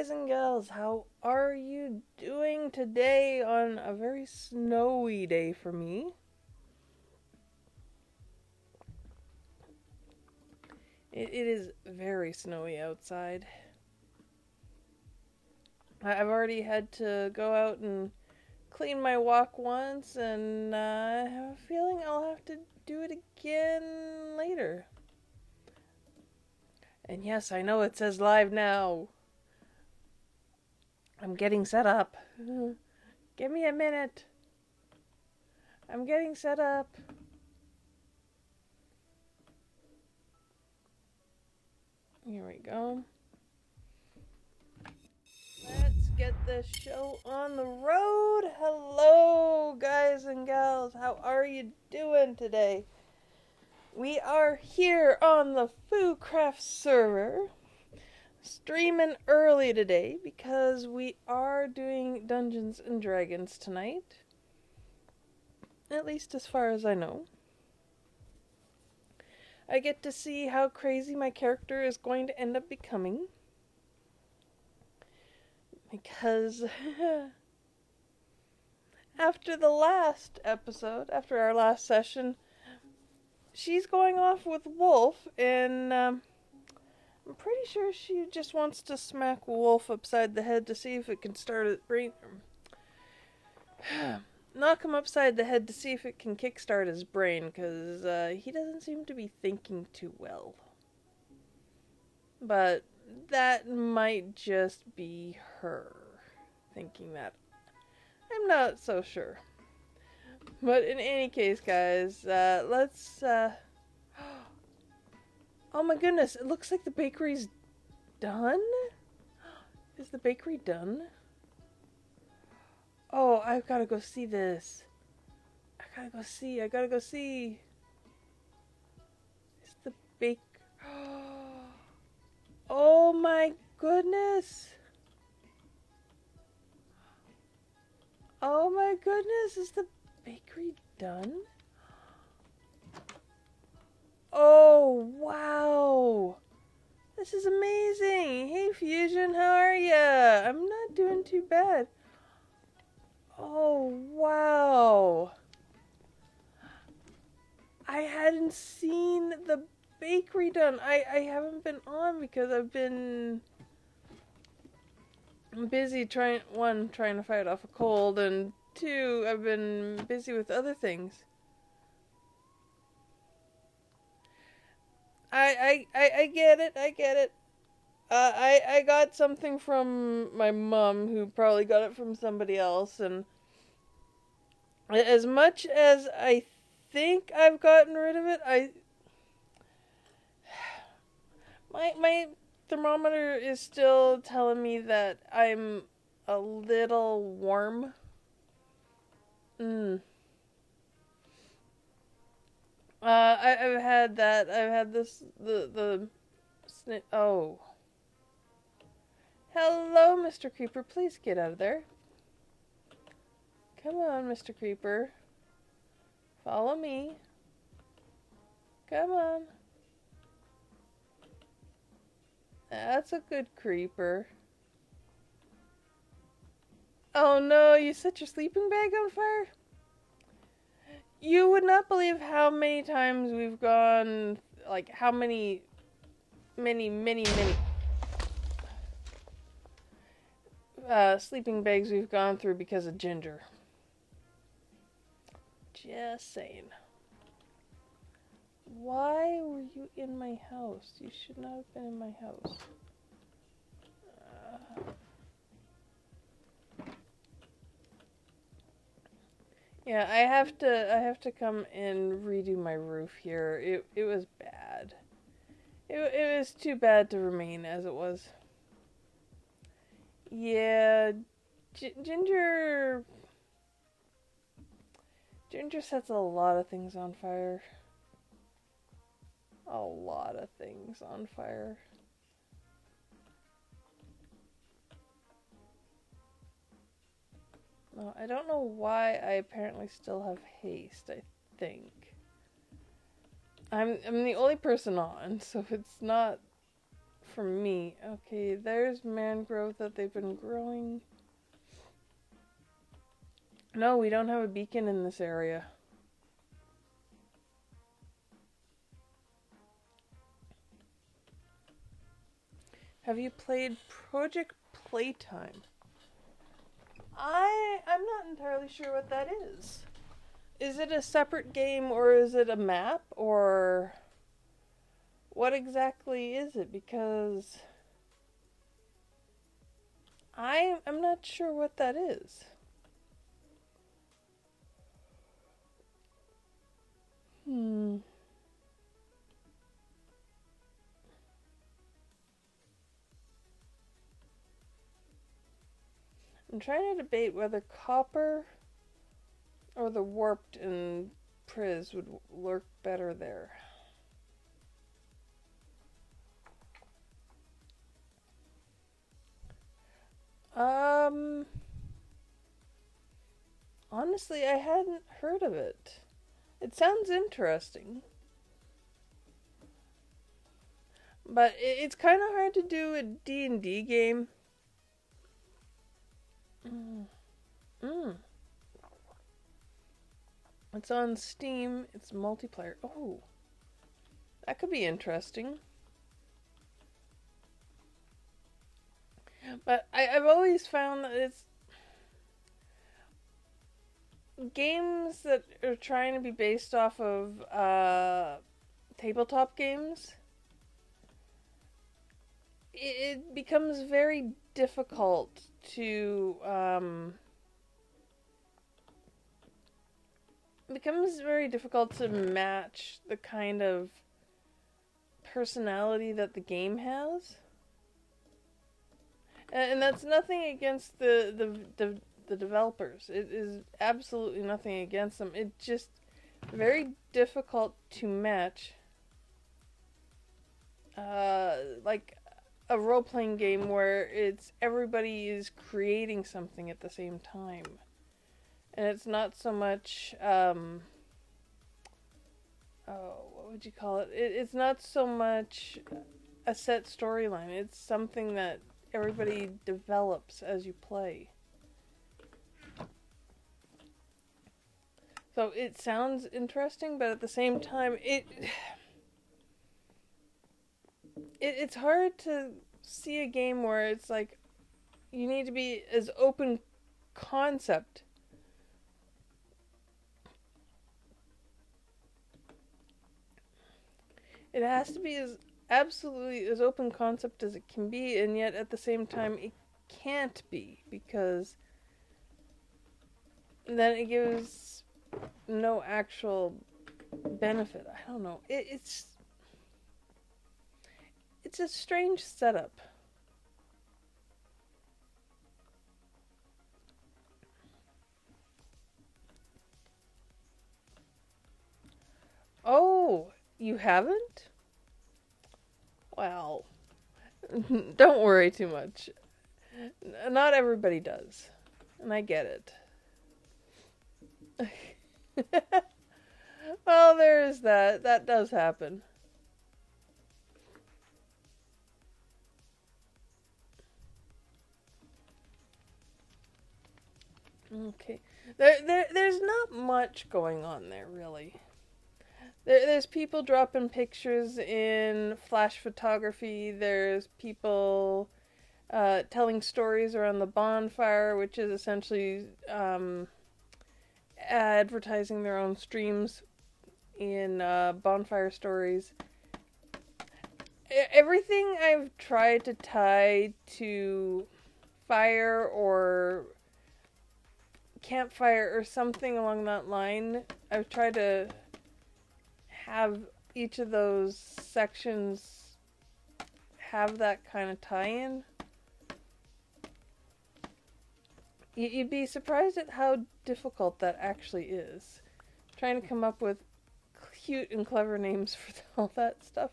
guys and gals, how are you doing today on a very snowy day for me? It is very snowy outside. I've already had to go out and clean my walk once, and I have a feeling I'll have to do it again later. And yes, I know it says live now. I'm getting set up. Give me a minute. I'm getting set up. Here we go. Let's get this show on the road. Hello, guys and gals. How are you doing today? We are here on the FooCraft server, streaming early today because we are doing Dungeons and Dragons tonight. At least as far as I know. I get to see how crazy my character is going to end up becoming. Because after the last episode, after our last session, she's going off with Wolf, and I'm pretty sure she just wants to smack Wolf upside the head to see if it can start its brain. Knock him upside the head to see if it can kickstart his brain, because he doesn't seem to be thinking too well. But that might just be her thinking that. I'm not so sure. But in any case, guys, let's... Oh my goodness, it looks like the bakery's done? Is the bakery done? Oh, I've gotta go see this. I gotta go see. Is the bake... Oh my goodness. Oh my goodness, is the bakery done? Oh, wow. This is amazing. Hey, Fusion, how are ya? I'm not doing too bad. Oh, wow. I hadn't seen the bakery done. I haven't been on because I've been busy trying to fight off a cold, and two, I've been busy with other things. I get it. I got something from my mom, who probably got it from somebody else, and as much as I think I've gotten rid of it, my thermometer is still telling me that I'm a little warm. I've had that. I've had this, oh. Hello, Mr. Creeper. Please get out of there. Come on, Mr. Creeper. Follow me. Come on. That's a good creeper. Oh no, you set your sleeping bag on fire? You would not believe how many times we've gone, like how many sleeping bags we've gone through because of Ginger. Just saying. Why were you in my house? You should not have been in my house. Yeah, I have to come and redo my roof here. It was bad. It was too bad to remain as it was. Yeah, Ginger sets a lot of things on fire. A lot of things on fire. No, I don't know why I apparently still have haste, I think. I'm the only person on, so it's not for me. Okay, there's mangrove that they've been growing. No, we don't have a beacon in this area. Have you played Project Playtime? I'm not entirely sure what that is. Is it a separate game or is it a map or what exactly is it? Because I'm not sure what that is. I'm trying to debate whether copper or the warped and Priz would work better there. Honestly, I hadn't heard of it. It sounds interesting. But it's kind of hard to do a D&D game. It's on Steam. It's multiplayer. Oh, that could be interesting. But I've always found that it's games that are trying to be based off of tabletop games. It becomes very difficult to match the kind of personality that the game has. And that's nothing against the developers. It is absolutely nothing against them. It's just very difficult to match like a role-playing game where it's everybody is creating something at the same time. And it's not so much what would you call it? It's not so much a set storyline. It's something that everybody develops as you play. So it sounds interesting, but at the same time, it's hard to see a game where it's like you need to be as open concept. It has to be as absolutely as open concept as it can be, and yet at the same time it can't be, because then it gives no actual benefit. I don't know. It's a strange setup. Oh, you haven't? Well, don't worry too much. Not everybody does. And I get it. Well, there is that. That does happen. Okay. There's not much going on there, really. There's people dropping pictures in flash photography. There's people telling stories around the bonfire, which is essentially advertising their own streams in bonfire stories. Everything I've tried to tie to fire or campfire or something along that line, I've tried to have each of those sections have that kind of tie-in. You'd be surprised at how difficult that actually is. Trying to come up with cute and clever names for all that stuff.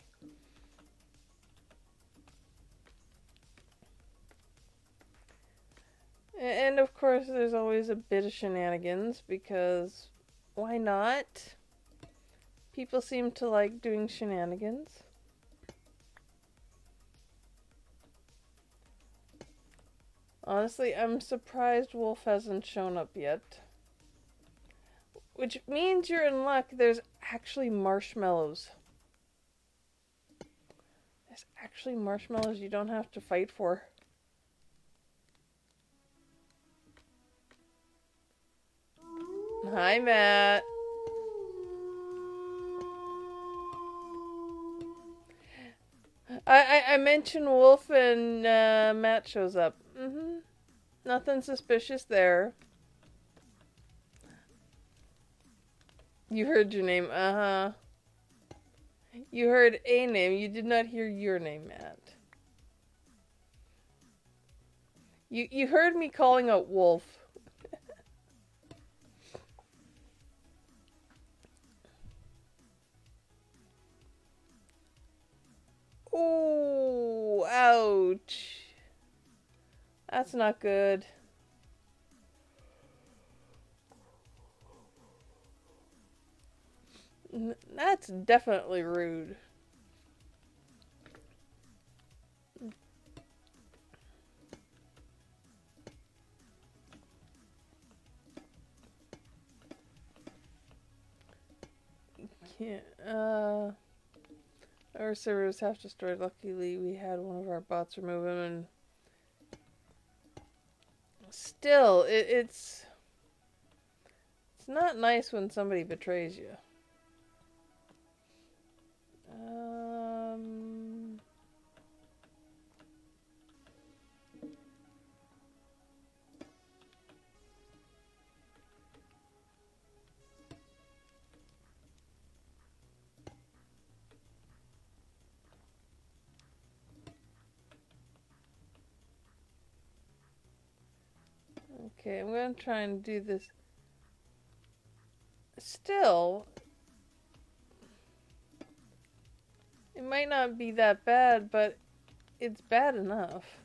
And of course there's always a bit of shenanigans, because why not? People seem to like doing shenanigans. Honestly, I'm surprised Wolf hasn't shown up yet. Which means you're in luck. There's actually marshmallows. There's actually marshmallows you don't have to fight for. Hi, Matt. I mentioned Wolf and Matt shows up. Nothing suspicious there. You heard your name. Uh-huh. You heard a name. You did not hear your name, Matt. You heard me calling out Wolf. Oh, ouch. That's not good. That's definitely rude. Can't, our servers have destroyed. Luckily, we had one of our bots remove him, and still, it's not nice when somebody betrays you. Okay, I'm gonna try and do this. Still, it might not be that bad, but it's bad enough.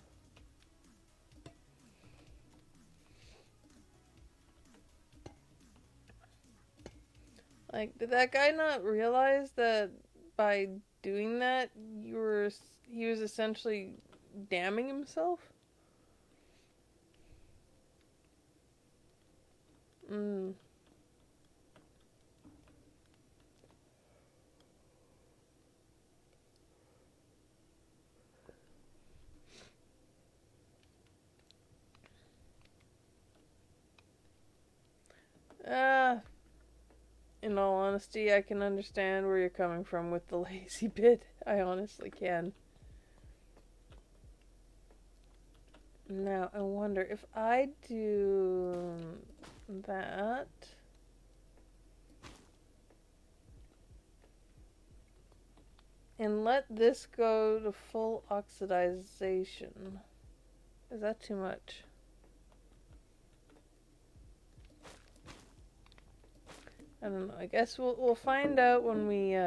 Like, did that guy not realize that by doing that, he was essentially damning himself? In all honesty, I can understand where you're coming from with the lazy bit. I honestly can. Now, I wonder if I do that. And let this go to full oxidization. Is that too much? I don't know. I guess we'll find out when we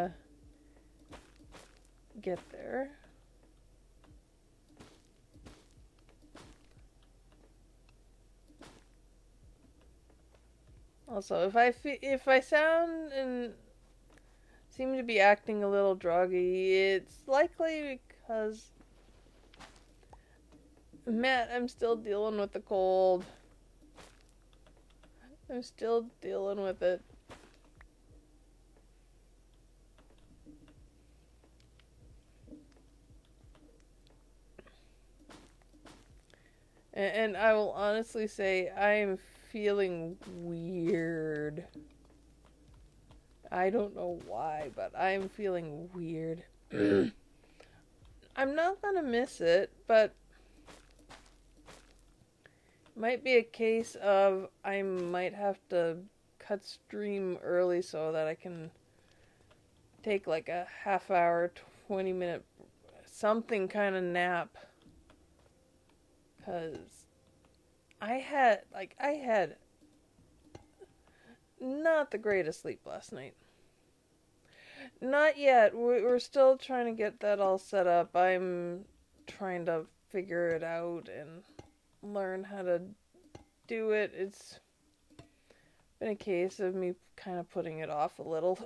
get there. Also, if I sound and seem to be acting a little druggy, it's likely because Matt, I'm still dealing with the cold. I'm still dealing with it. And I will honestly say I am feeling weird. I don't know why, but I'm feeling weird. I'm not gonna miss it, but it might be a case of I might have to cut stream early so that I can take like a half hour, 20-minute, something kind of nap. Because I had not the greatest sleep last night. Not yet. We're still trying to get that all set up. I'm trying to figure it out and learn how to do it. It's been a case of me kind of putting it off a little.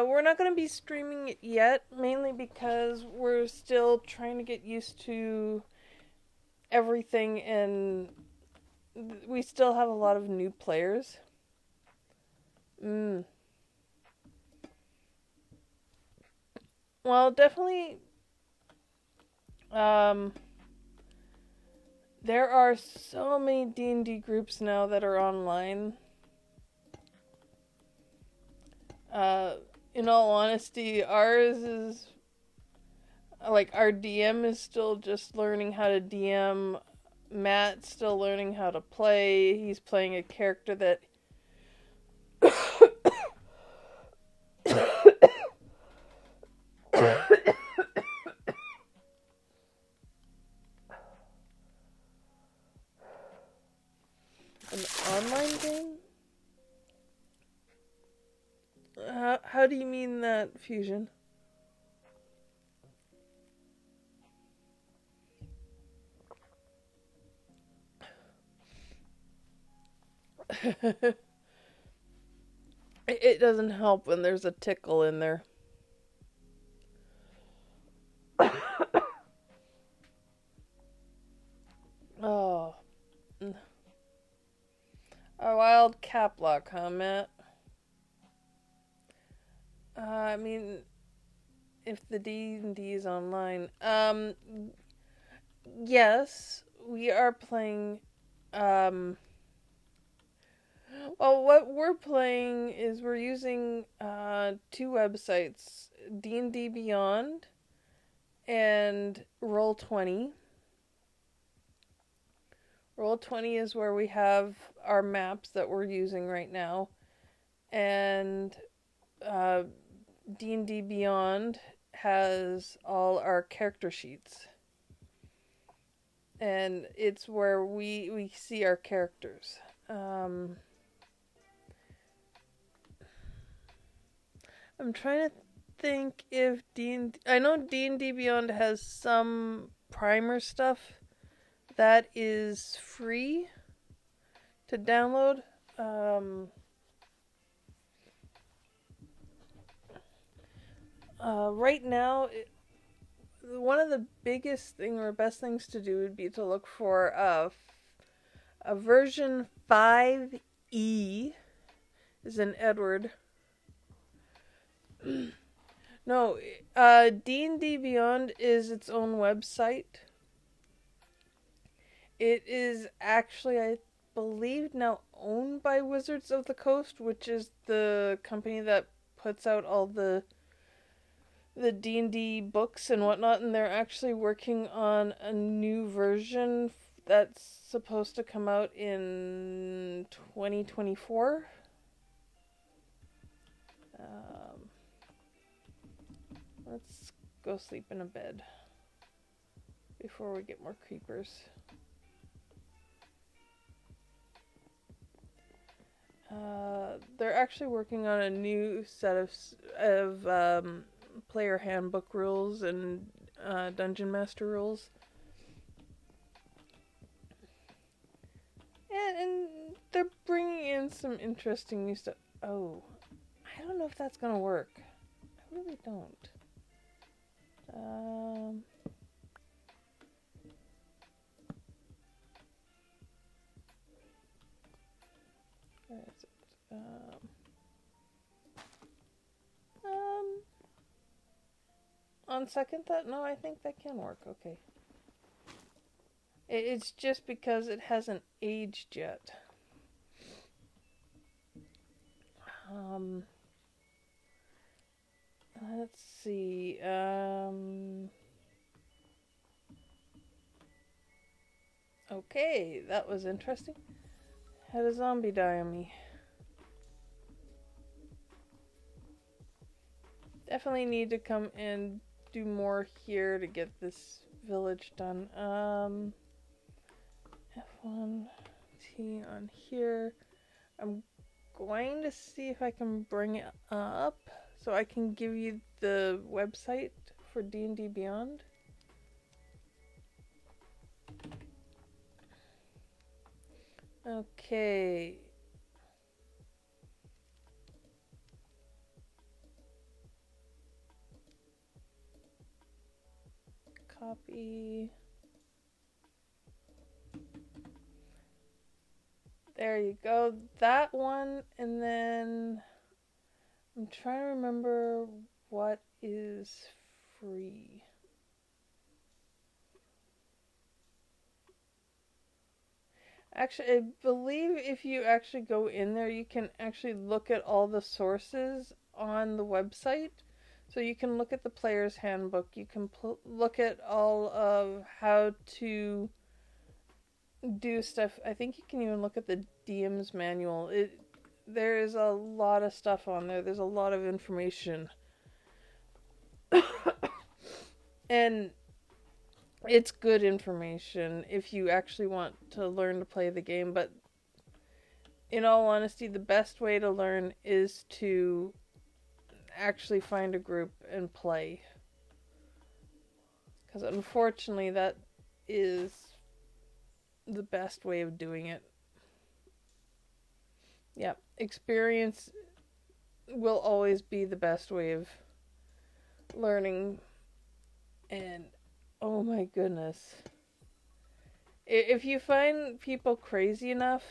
We're not going to be streaming it yet, mainly because we're still trying to get used to everything, and we still have a lot of new players. Well, definitely, there are so many D&D groups now that are online. In all honesty, ours is, like, our DM is still just learning how to DM. Matt's still learning how to play. He's playing a character that an online game? How do you mean that, Fusion? It doesn't help when there's a tickle in there. Oh. A wild cap lock, huh, Matt? I mean, if the D&D is online. Yes, we are playing, well, what we're playing is we're using, two websites, D&D Beyond and Roll20. Roll20 is where we have our maps that we're using right now, and D&D Beyond has all our character sheets, and it's where we see our characters. I'm trying to think if D&D... I know D&D Beyond has some primer stuff that is free to download. Right now, one of the biggest thing or best things to do would be to look for a version 5E, is in Edward. No, D&D Beyond is its own website. It is actually, I believe, now owned by Wizards of the Coast, which is the company that puts out all the D&D books and whatnot, and they're actually working on a new version that's supposed to come out in 2024. Let's go sleep in a bed before we get more creepers. They're actually working on a new set of player handbook rules and dungeon master rules. And they're bringing in some interesting new stuff. Oh, I don't know if that's gonna work. I really don't. Where is it? On second thought, no, I think that can work. Okay. It's just because it hasn't aged yet. Let's see. Okay, that was interesting. Had a zombie die on me. Definitely need to come and do more here to get this village done. F1 T on here. I'm going to see if I can bring it up so I can give you the website for D&D Beyond. Okay. copy. There you go. That one, and then I'm trying to remember what is free. Actually, I believe if you actually go in there, you can actually look at all the sources on the website. So you can look at the player's handbook. You can look at all of how to do stuff. I think you can even look at the DM's manual. There is a lot of stuff on there. There's a lot of information. And it's good information if you actually want to learn to play the game. But in all honesty, the best way to learn is to actually find a group and play. Because unfortunately, that is the best way of doing it. Yeah, experience will always be the best way of learning. And oh my goodness, if you find people crazy enough,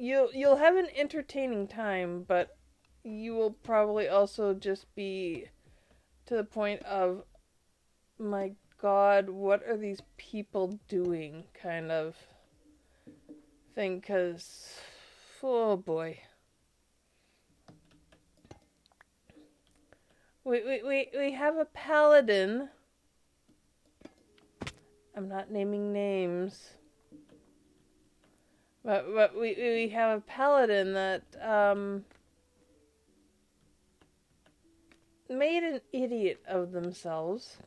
you'll have an entertaining time, but you will probably also just be to the point of, my God, what are these people doing kind of thing, because, oh boy. We have a paladin. I'm not naming names. But we have a paladin that made an idiot of themselves.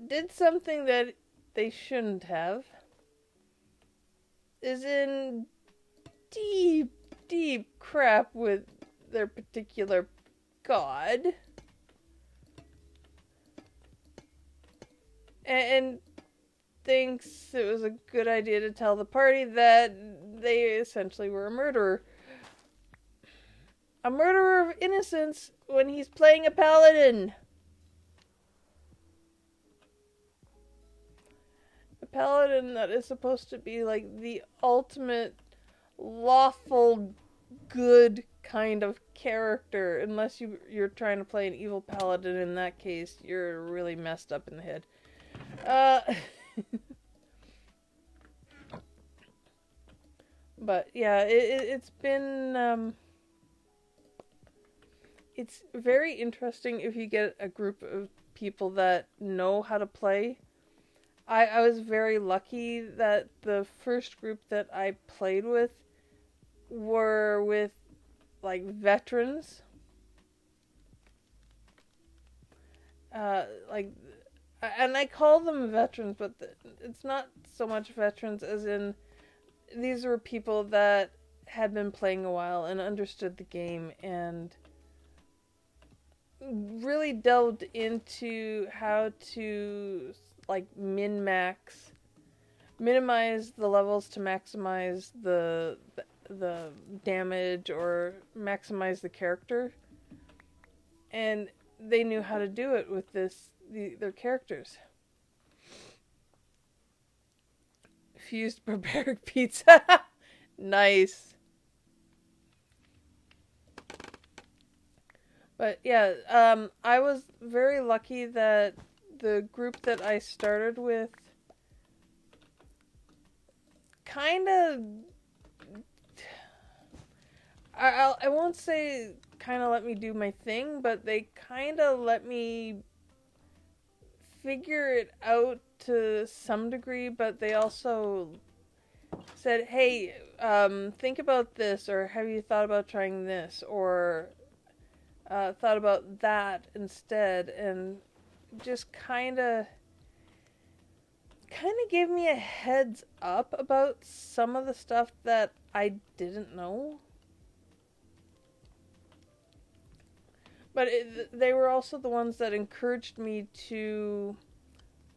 Did something that they shouldn't have. Is in deep crap with their particular god. And thinks it was a good idea to tell the party that they essentially were a murderer. A murderer of innocence when he's playing a paladin. A paladin that is supposed to be like the ultimate lawful good kind of character. Unless you're trying to play an evil paladin. In that case, you're really messed up in the head. But yeah, it's been it's very interesting if you get a group of people that know how to play. I was very lucky that the first group that I played with were with like veterans. And I call them veterans, but it's not so much veterans as in these were people that had been playing a while and understood the game and really delved into how to like minimize the levels to maximize the damage or maximize the character, and they knew how to do it with their characters. Fused barbaric pizza. Nice. But yeah, I was very lucky that the group that I started with kind of, I won't say kind of let me do my thing, but they kind of let me figure it out to some degree, but they also said, hey, think about this, or have you thought about trying this, or thought about that instead, and just kind of gave me a heads up about some of the stuff that I didn't know. But they were also the ones that encouraged me to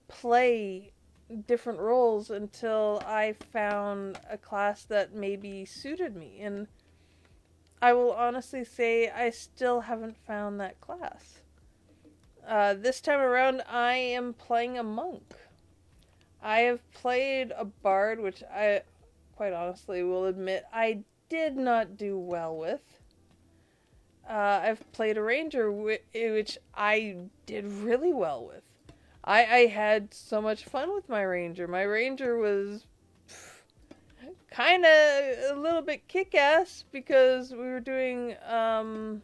play different roles until I found a class that maybe suited me. And I will honestly say I still haven't found that class. This time around, I am playing a monk. I have played a bard, which I quite honestly will admit I did not do well with. I've played a ranger, which I did really well with. I had so much fun with my ranger. My ranger was kind of a little bit kick-ass because we were doing, oh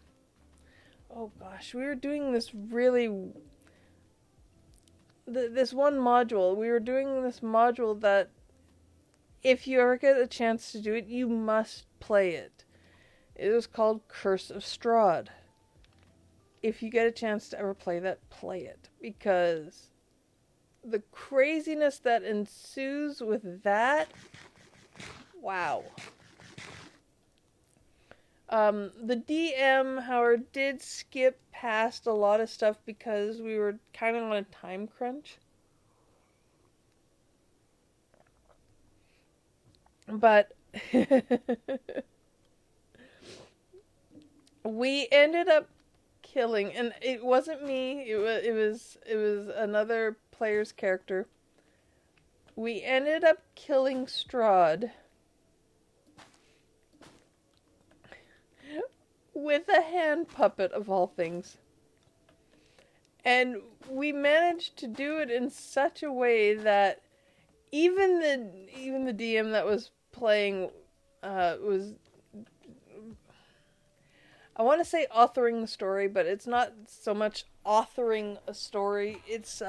gosh, we were doing this really, this one module. We were doing this module that if you ever get a chance to do it, you must play it. It was called Curse of Strahd. If you get a chance to ever play that, play it. Because the craziness that ensues with that, wow. The DM, however, did skip past a lot of stuff because we were kind of on a time crunch. But we ended up killing, and it wasn't me. It was another player's character. We ended up killing Strahd with a hand puppet of all things. And we managed to do it in such a way that even the DM that was playing was, I want to say authoring the story, but it's not so much authoring a story, it's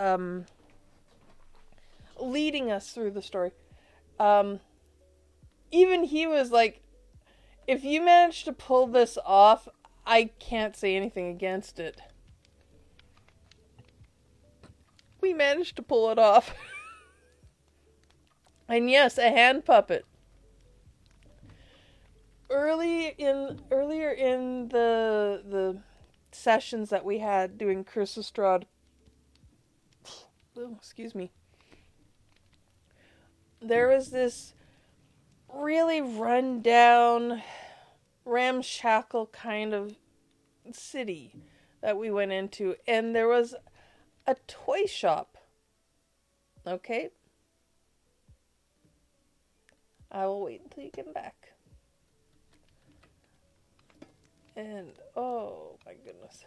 leading us through the story. Even he was like, if you manage to pull this off, I can't say anything against it. We managed to pull it off. And yes, a hand puppet. Earlier in the sessions that we had doing Curse of Strahd, oh, excuse me, there was this really run down, ramshackle kind of city that we went into, and there was a toy shop. Okay? I will wait until you get back. And, oh my goodness.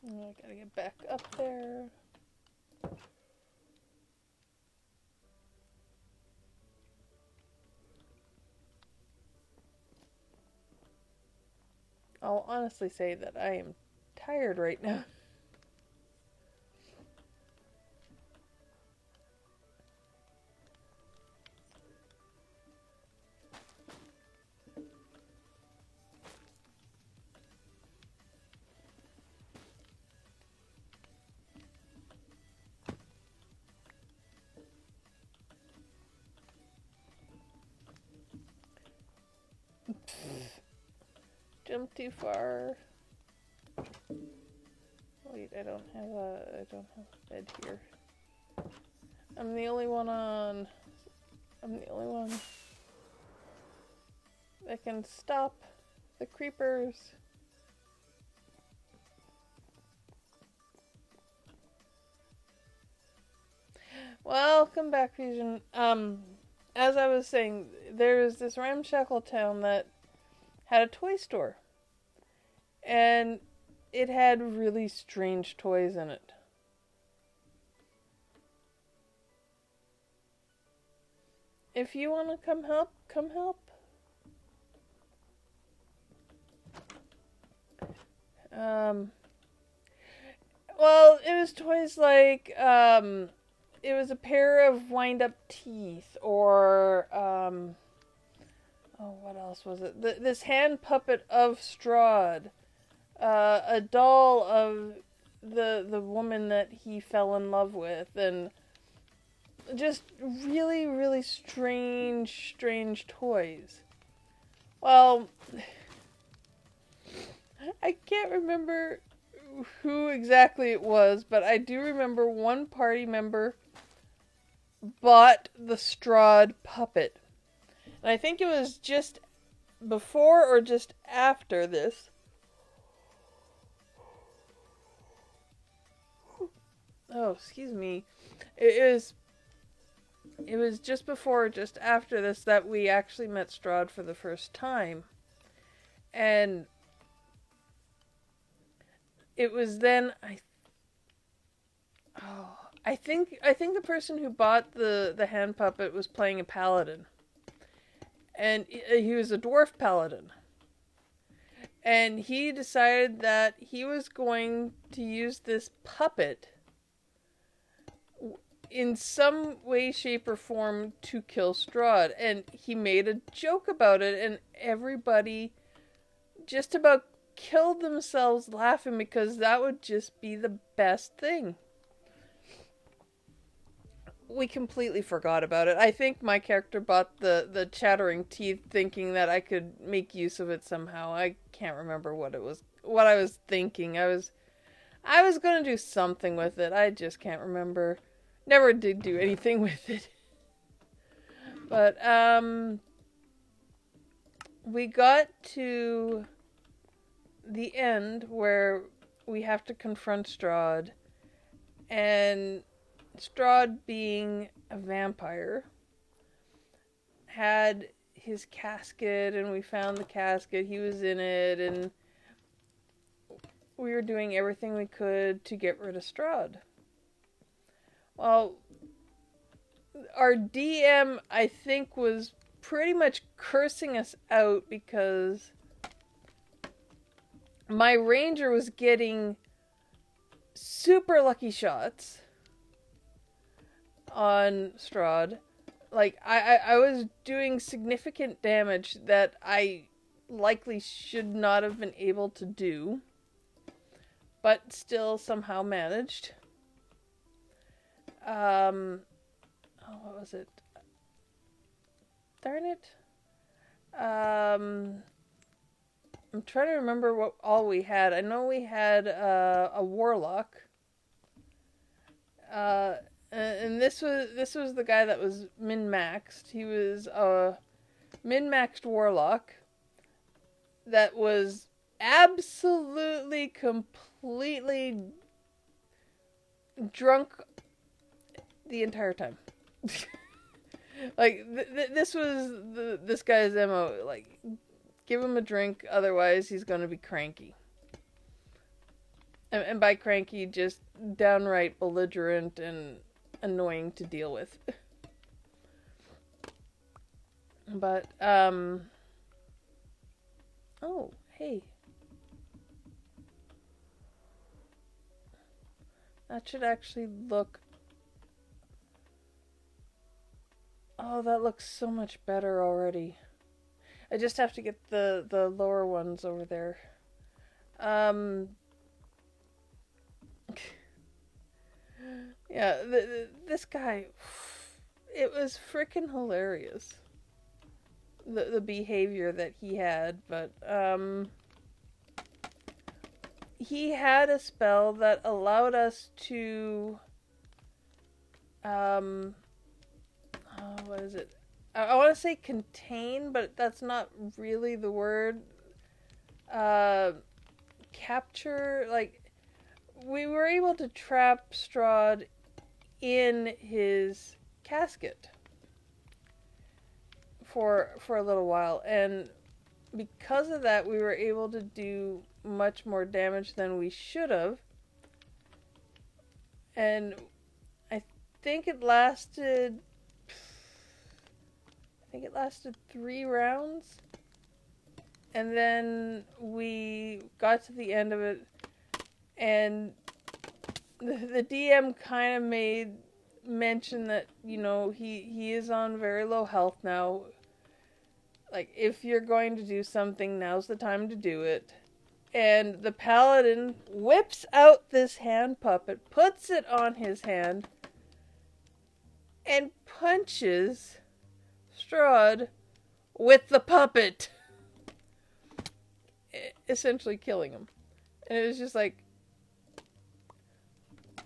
I gotta get back up there. I'll honestly say that I am tired right now. Jump too far. Wait, I don't have a bed here. I'm the only one that can stop the creepers. Welcome back, Fusion. As I was saying, there's this ramshackle town that had a toy store. And it had really strange toys in it. If you want to come help, come help. Well, it was toys like, it was a pair of wind-up teeth, or, oh, what else was it? This hand puppet of Strahd, a doll of the woman that he fell in love with, and just really, really strange toys. Well, I can't remember who exactly it was, but I do remember one party member bought the Strahd puppet. And I think it was just before or just after this. Oh, excuse me. It was just before or just after this that we actually met Strahd for the first time. And it was then I think the person who bought the hand puppet was playing a paladin. And he was a dwarf paladin. And he decided that he was going to use this puppet in some way, shape, or form to kill Strahd. And he made a joke about it, and everybody just about killed themselves laughing because that would just be the best thing. We completely forgot about it. I think my character bought the chattering teeth thinking that I could make use of it somehow. I can't remember what I was thinking. I was going to do something with it. I just can't remember. Never did do anything with it. But we got to the end where we have to confront Strahd, and Strahd, being a vampire, had his casket, and we found the casket. He was in it, and we were doing everything we could to get rid of Strahd. Well, our DM, I think, was pretty much cursing us out because my ranger was getting super lucky shots on Strahd. Like, I was doing significant damage that I likely should not have been able to do, but still somehow managed. Oh, what was it? Darn it. I'm trying to remember what all we had. I know we had a warlock. And this was the guy that was min-maxed. He was a min-maxed warlock that was absolutely, completely drunk the entire time. Like, this was this guy's MO. Like, give him a drink, otherwise he's gonna be cranky. And by cranky, just downright belligerent and annoying to deal with. But, oh, hey. That should actually look... Oh, that looks so much better already. I just have to get the lower ones over there. Yeah, this guy, it was freaking hilarious. The behavior that he had, but he had a spell that allowed us to what is it? I want to say contain, but that's not really the word. Capture, like, we were able to trap Strahd in his casket for a little while, and because of that, we were able to do much more damage than we should have. And I think it lasted 3 rounds. And then we got to the end of it, and the DM kind of made mention that, he is on very low health now. Like, if you're going to do something, now's the time to do it. And the paladin whips out this hand puppet, puts it on his hand, and punches Strahd with the puppet, essentially killing him. And it was just like,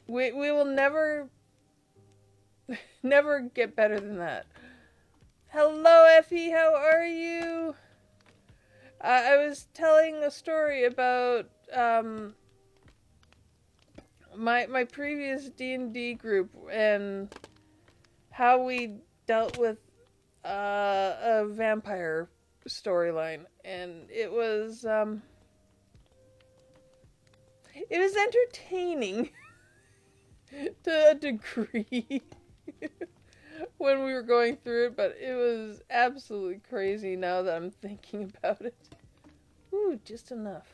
we will never get better than that. Hello, Effie, how are you? I was telling a story about my previous D&D group and how we dealt with a vampire storyline, and it was entertaining to a degree when we were going through it, but it was absolutely crazy now that I'm thinking about it. Ooh, just enough.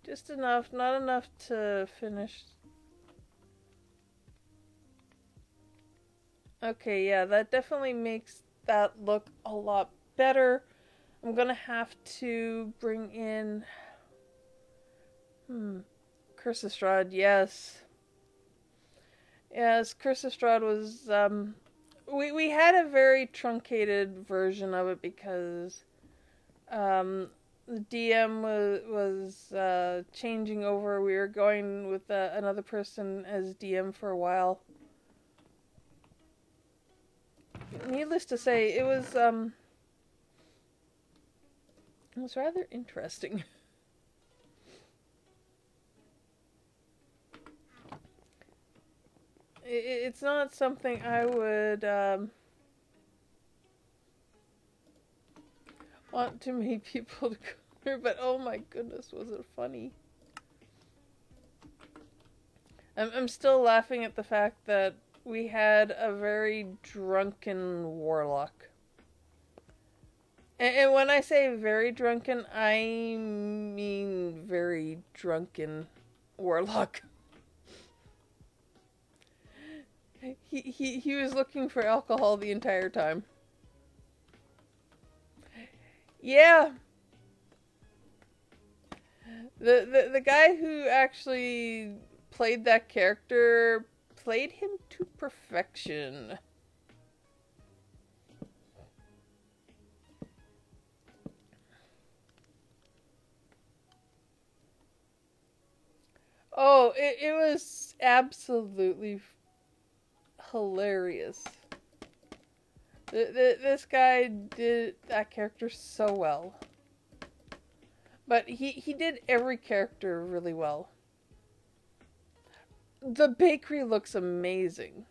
Just enough, not enough to finish. Okay, yeah, that definitely makes that look a lot better. I'm gonna have to bring in... Curse of Strahd, yes. Yes, Curse of Strahd was, we had a very truncated version of it because, the DM was changing over. We were going with another person as DM for a while. Needless to say, it was rather interesting. It's not something I would want too many people to go through, but oh my goodness, was it funny. I'm still laughing at the fact that we had a very drunken warlock. And when I say very drunken, I mean very drunken warlock. He was looking for alcohol the entire time. Yeah. The guy who actually played that character played him to perfection. Oh, it was absolutely hilarious. This guy did that character so well. But he did every character really well. The bakery looks amazing.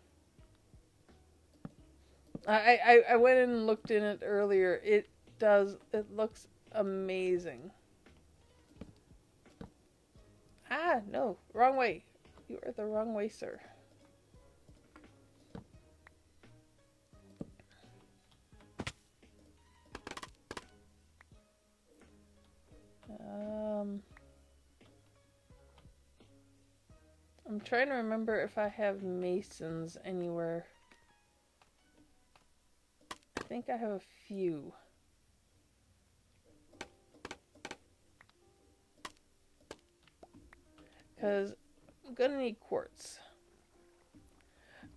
I went and looked in it earlier. It looks amazing. Ah, no, wrong way. You are the wrong way, sir. I'm trying to remember if I have masons anywhere. I think I have a few. Because I'm gonna need quartz.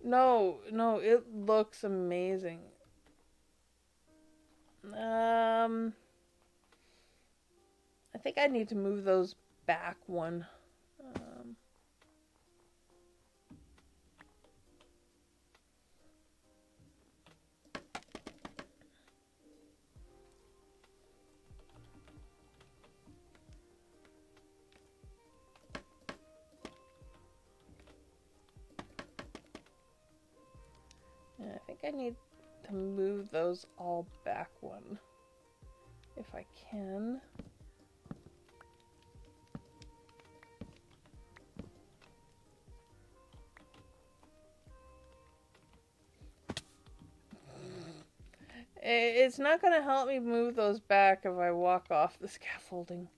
No, it looks amazing. I think I need to move those back one. Yeah, I think I need to move those all back one, if I can. It's not going to help me move those back if I walk off the scaffolding.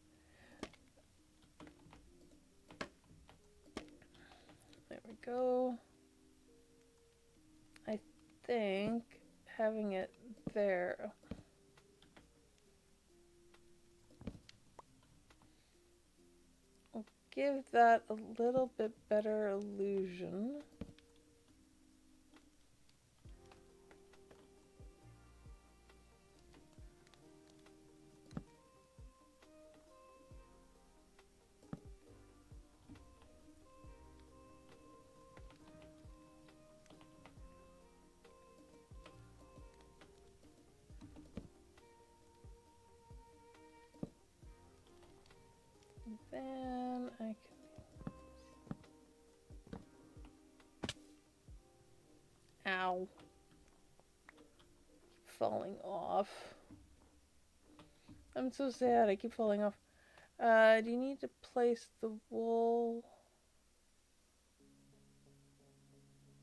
There we go. I think having it there will give that a little bit better illusion. Then I can... Ow. Falling off. I'm so sad. I keep falling off. Do you need to place the wool?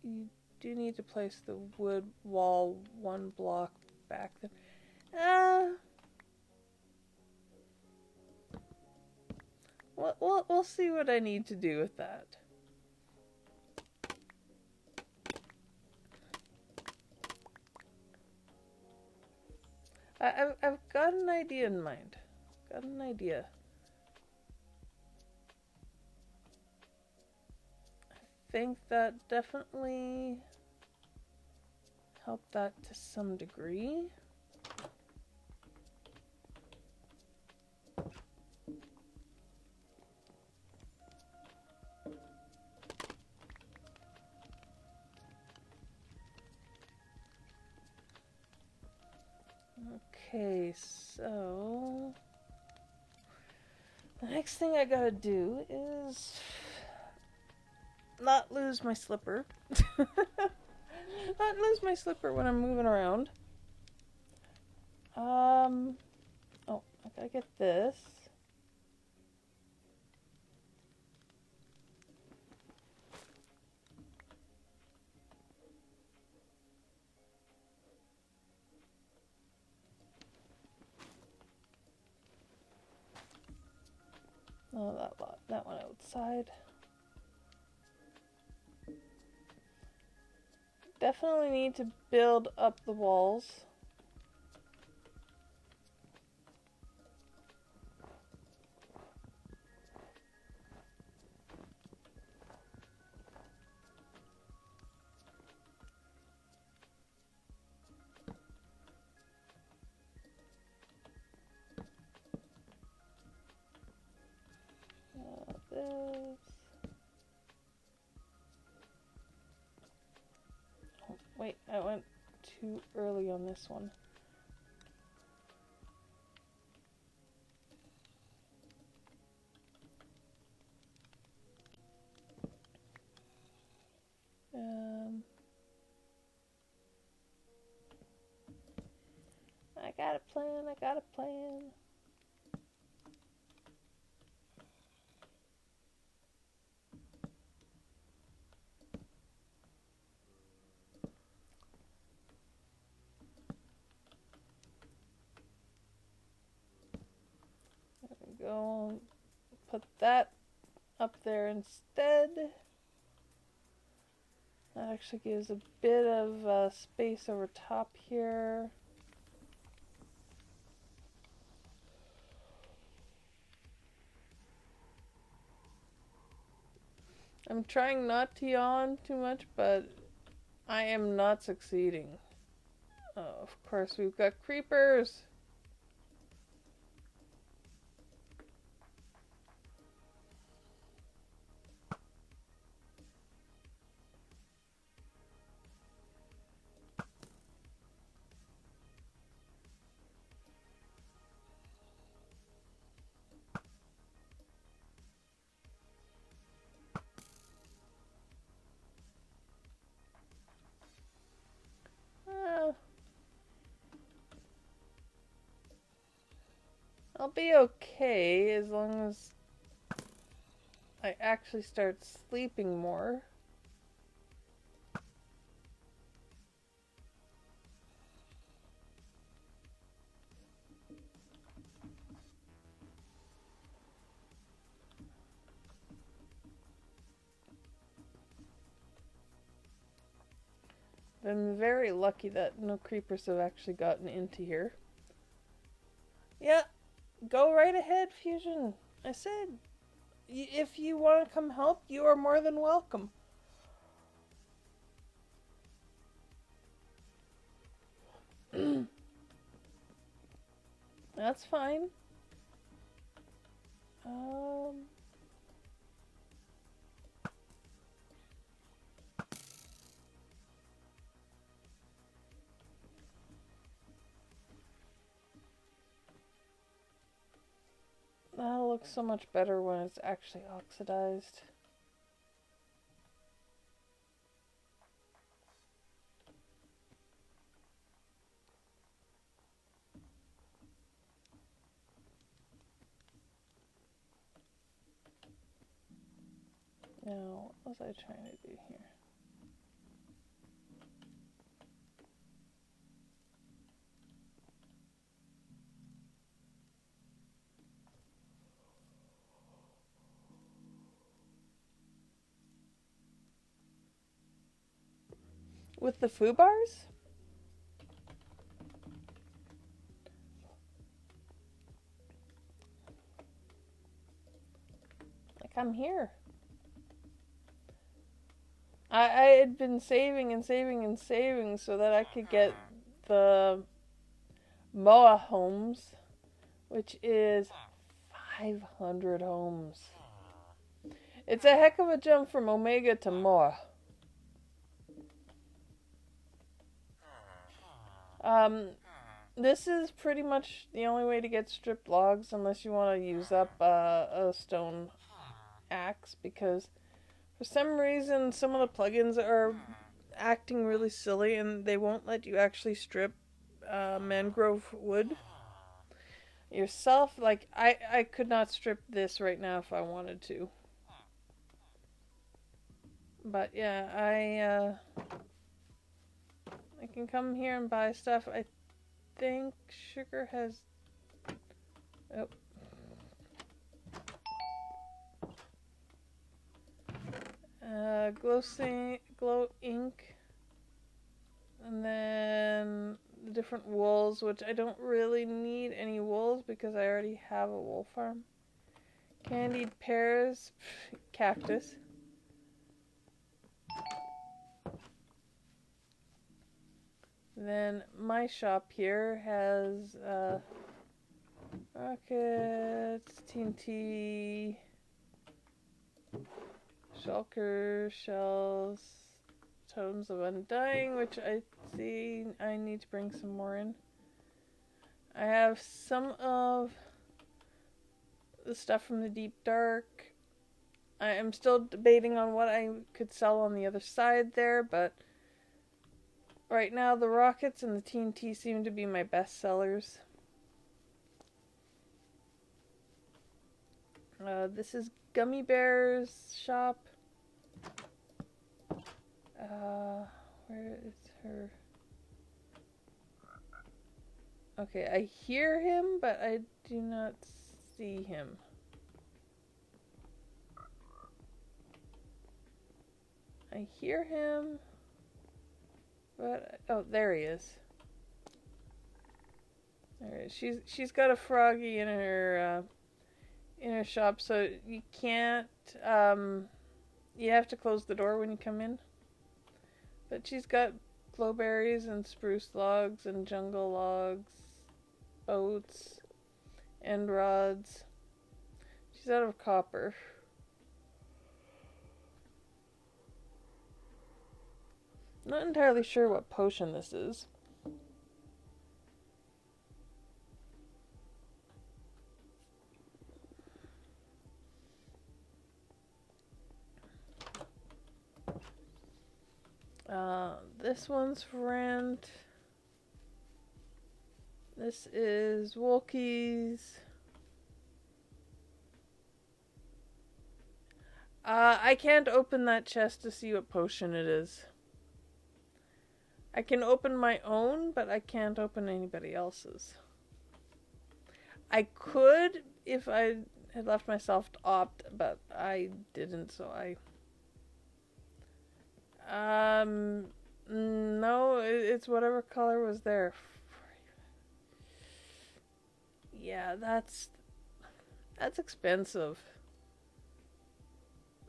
You do need to place the wood wall one block back then. We'll see what I need to do with that. I've got an idea in mind. Got an idea. I think that definitely helped that to some degree. Okay, so the next thing I gotta do is not lose my slipper. Not lose my slipper when I'm moving around. Oh, I gotta get this. Oh, that one outside. Definitely need to build up the walls. This. Oh, wait, I went too early on this one. I got a plan, I got a plan. There we go. Put that up there instead. That actually gives a bit of space over top here. I'm trying not to yawn too much, but I am not succeeding. Oh, of course, we've got creepers. I'll be okay as long as I actually start sleeping more. been very lucky that no creepers have actually gotten into here. Yeah, go right ahead, Fusion. I said, if you want to come help, you are more than welcome. That's fine. That'll look so much better when it's actually oxidized. Now, what was I trying to do here? With the foo bars? Like, I'm here. I had been saving and saving and saving so that I could get the Moa homes, which is 500 homes. It's a heck of a jump from Omega to Moa. This is pretty much the only way to get stripped logs unless you want to use up a stone axe, because for some reason some of the plugins are acting really silly and they won't let you actually strip mangrove wood yourself. Like, I could not strip this right now if I wanted to. But yeah, I can come here and buy stuff. I think Sugar has... Oh. Glow ink. And then the different wools, which I don't really need any wools because I already have a wool farm. Candied pears, cactus. Then my shop here has rockets, TNT, shulker, shells, totems of undying, which I see I need to bring some more in. I have some of the stuff from the deep dark. I am still debating on what I could sell on the other side there, but right now the rockets and the TNT seem to be my best sellers. This is Gummy Bear's shop. Where is her? Okay, I hear him, but I do not see him. I hear him, but oh, there he is. There he is. She's got a froggy in her shop, so you can't. You have to close the door when you come in. But she's got glowberries and spruce logs and jungle logs, oats, end rods. She's out of copper. Not entirely sure what potion this is. This one's for rent. This is Wolkie's. I can't open that chest to see what potion it is. I can open my own, but I can't open anybody else's. I could if I had left myself to opt, but I didn't, so No, it's whatever color was there. Yeah, that's expensive.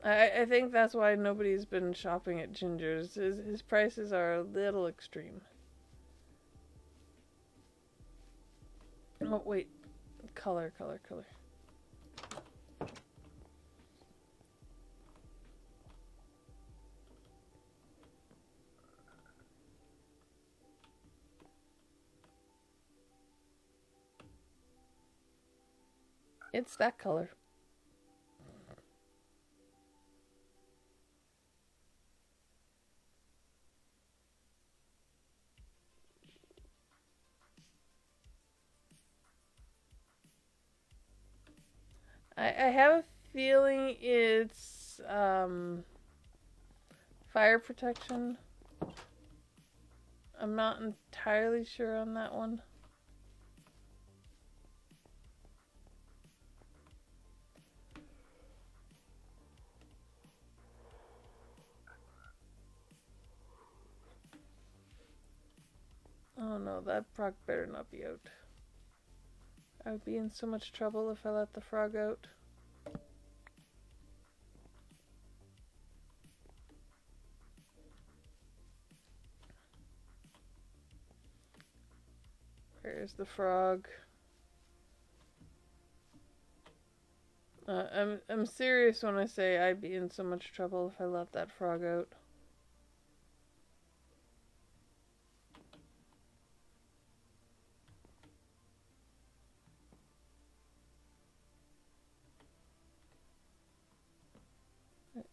I think that's why nobody's been shopping at Ginger's. His prices are a little extreme. Oh, wait. Color, color, color. It's that color. I have a feeling it's fire protection. I'm not entirely sure on that one. Oh no, that frog better not be out. I would be in so much trouble if I let the frog out. Where's the frog? I'm serious when I say I'd be in so much trouble if I let that frog out.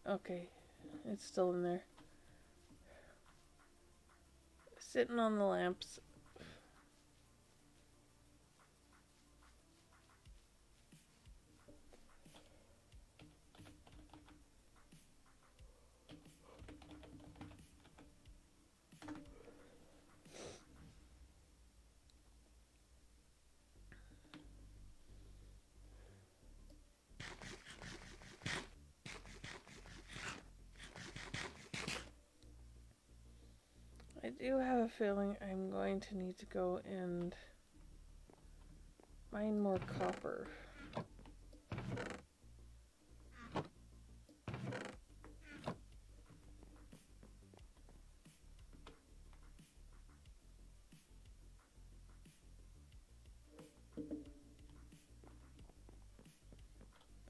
Okay, it's still in there. Sitting on the lamps. I do have a feeling I'm going to need to go and mine more copper.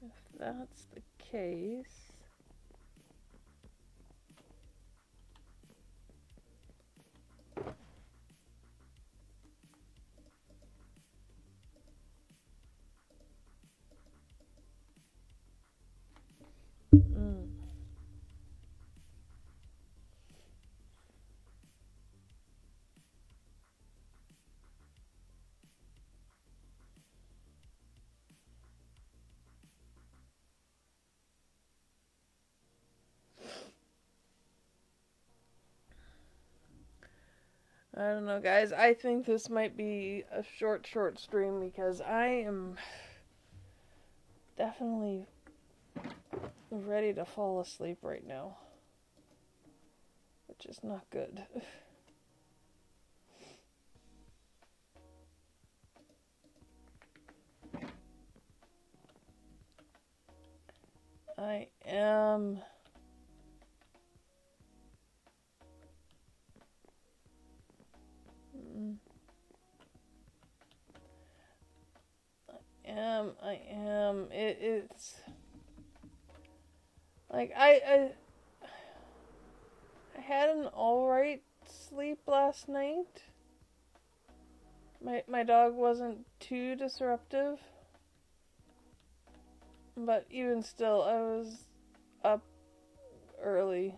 If that's the case... I don't know, guys. I think this might be a short stream because I am definitely ready to fall asleep right now, which is not good. I am... I am. It's like I had an alright sleep last night. My dog wasn't too disruptive, but even still, I was up early.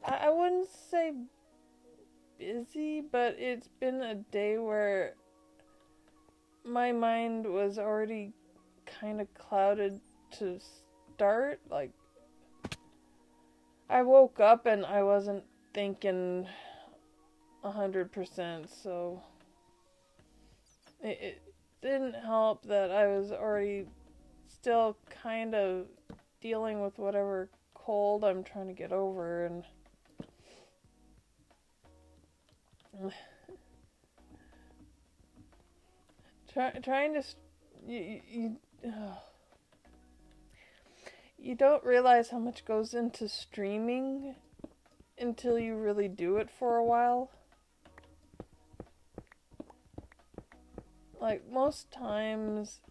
I wouldn't say busy, but it's been a day where my mind was already kind of clouded to start. Like, I woke up and I wasn't thinking 100%, so it didn't help that I was already still kind of dealing with whatever cold I'm trying to get over, and trying to you don't realize how much goes into streaming until you really do it for a while. Like, most times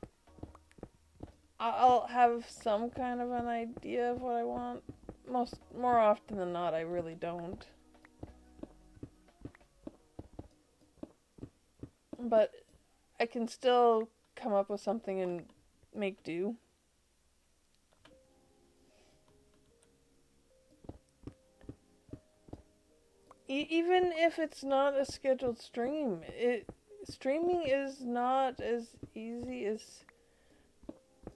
I'll have some kind of an idea of what I want. More often than not, I really don't. But I can still come up with something and make do. Even if it's not a scheduled stream, streaming is not as easy as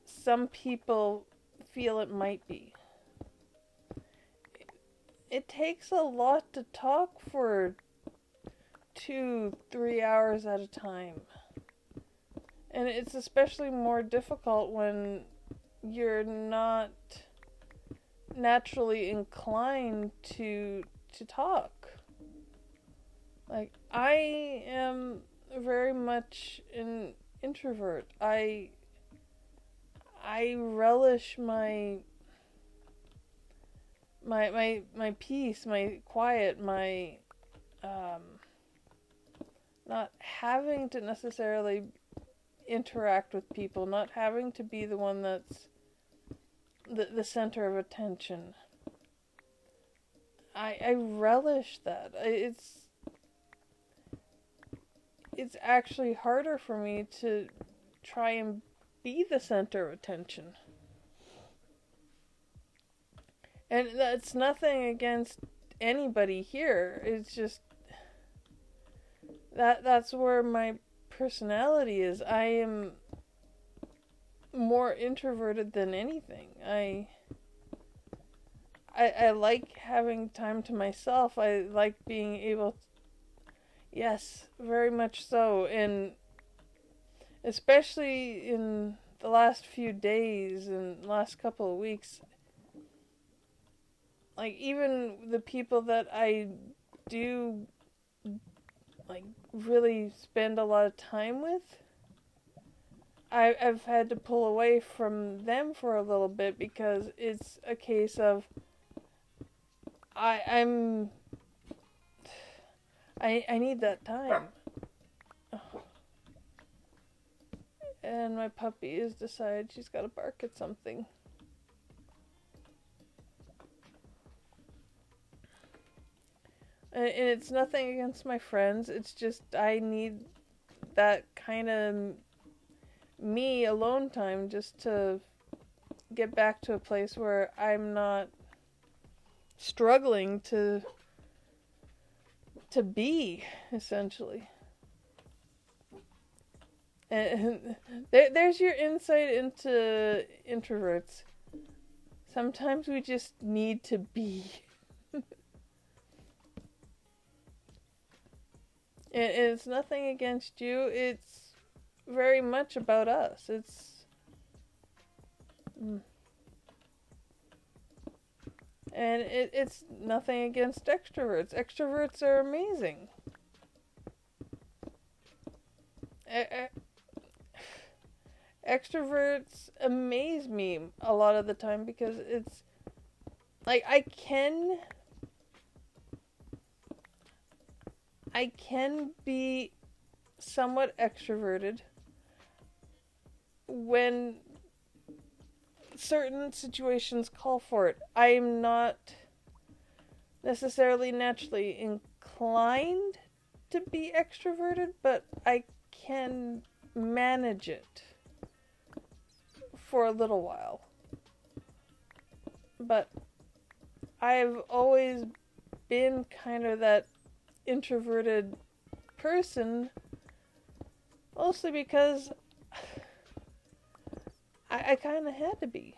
some people feel it might be. It takes a lot to talk for 2-3 hours at a time. And it's especially more difficult when you're not naturally inclined to talk. Like, I am very much an introvert. I relish my peace, my quiet, my not having to necessarily interact with people, not having to be the one that's the center of attention. I relish that. It's actually harder for me to try and be the center of attention. And that's nothing against anybody here. It's just that's where my personality is. I am more introverted than anything. I like having time to myself. I like being able to, yes, very much so. And especially in the last few days and last couple of weeks, like, even the people that I do, like, really spend a lot of time with, I've had to pull away from them for a little bit because it's a case of I need that time. And my puppy has decided she's got to bark at something. And it's nothing against my friends. It's just I need that kind of me alone time just to get back to a place where I'm not struggling to be, essentially. And there's your insight into introverts. Sometimes we just need to be. And it's nothing against you. It's very much about us. And it's nothing against extroverts. Extroverts are amazing. Extroverts amaze me a lot of the time because it's like I can be somewhat extroverted when certain situations call for it. I'm not necessarily naturally inclined to be extroverted, but I can manage it for a little while. But I've always been kind of that introverted person, mostly because I kind of had to be.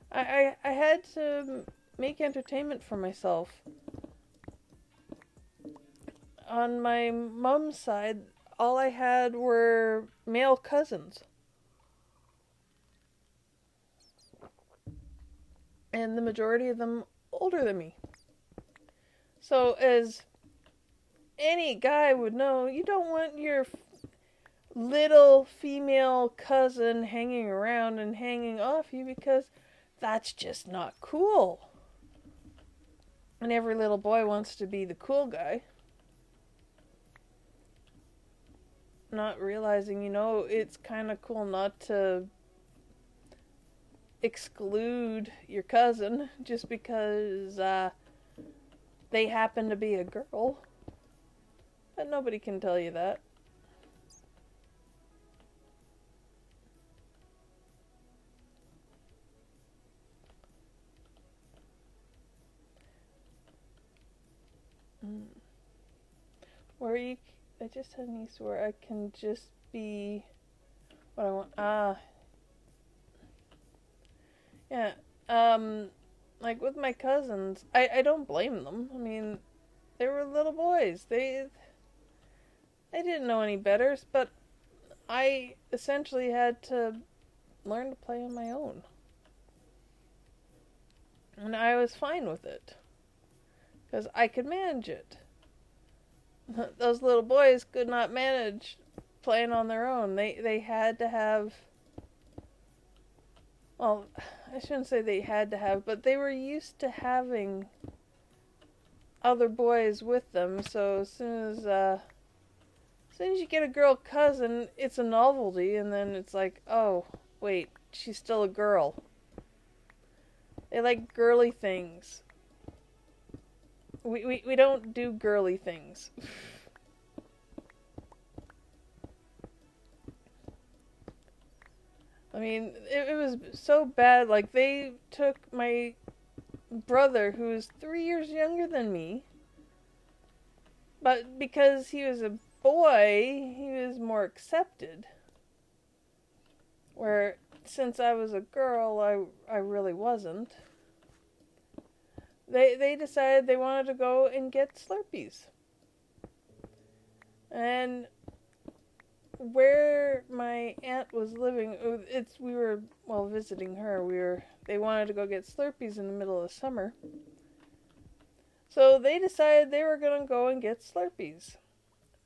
I had to make entertainment for myself. On my mom's side, all I had were male cousins. and the majority of them older than me. So, as any guy would know, you don't want your little female cousin hanging around and hanging off you because that's just not cool. And every little boy wants to be the cool guy. Not realizing, it's kind of cool not to exclude your cousin just because they happen to be a girl. But nobody can tell you that. Where I just had a niece where I can just be what I want. Yeah. Like with my cousins, I don't blame them. I mean, they were little boys. They didn't know any better, but I essentially had to learn to play on my own. And I was fine with it. Because I could manage it. Those little boys could not manage playing on their own. They had to have... Well, I shouldn't say they had to have, but they were used to having other boys with them. So as soon as you get a girl cousin, it's a novelty, and then it's like, oh, wait, she's still a girl. They like girly things. We don't do girly things. I mean, it was so bad. Like, they took my brother, who is 3 years younger than me, but because he was a boy, he was more accepted. Where, since I was a girl, I really wasn't. They decided they wanted to go and get Slurpees. And where my aunt was living, we were visiting her. They wanted to go get Slurpees in the middle of summer. So they decided they were going to go and get Slurpees.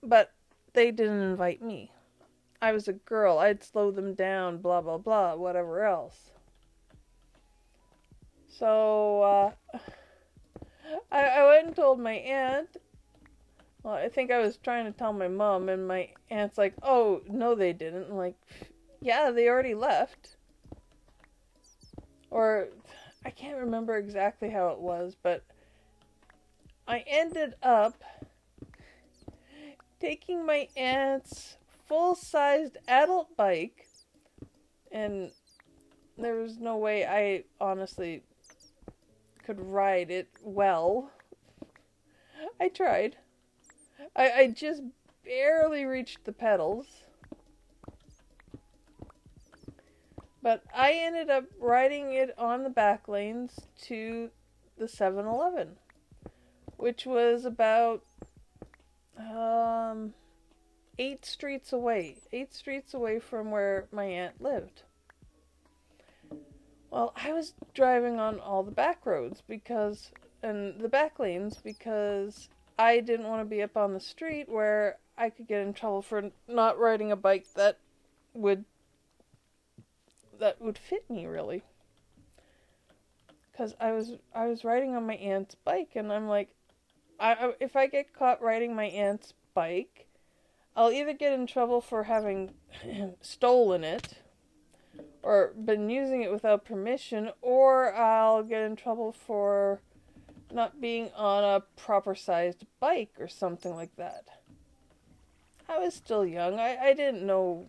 But they didn't invite me. I was a girl. I'd slow them down, blah, blah, blah, whatever else. So, I went and told my aunt. Well, I think I was trying to tell my mom, and my aunt's like, oh, no, they didn't. I'm like, yeah, they already left. Or, I can't remember exactly how it was, but I ended up taking my aunt's full-sized adult bike, and there was no way I honestly could ride it well. I tried. I just barely reached the pedals. But I ended up riding it on the back lanes to the 7-Eleven, which was about 8 streets away. 8 streets away from where my aunt lived. Well, I was driving on all the back roads and the back lanes because I didn't want to be up on the street where I could get in trouble for not riding a bike that would fit me, really. Because I was riding on my aunt's bike, and I'm like, if I get caught riding my aunt's bike, I'll either get in trouble for having stolen it, or been using it without permission, or I'll get in trouble for not being on a proper sized bike or something like that. I was still young. I didn't know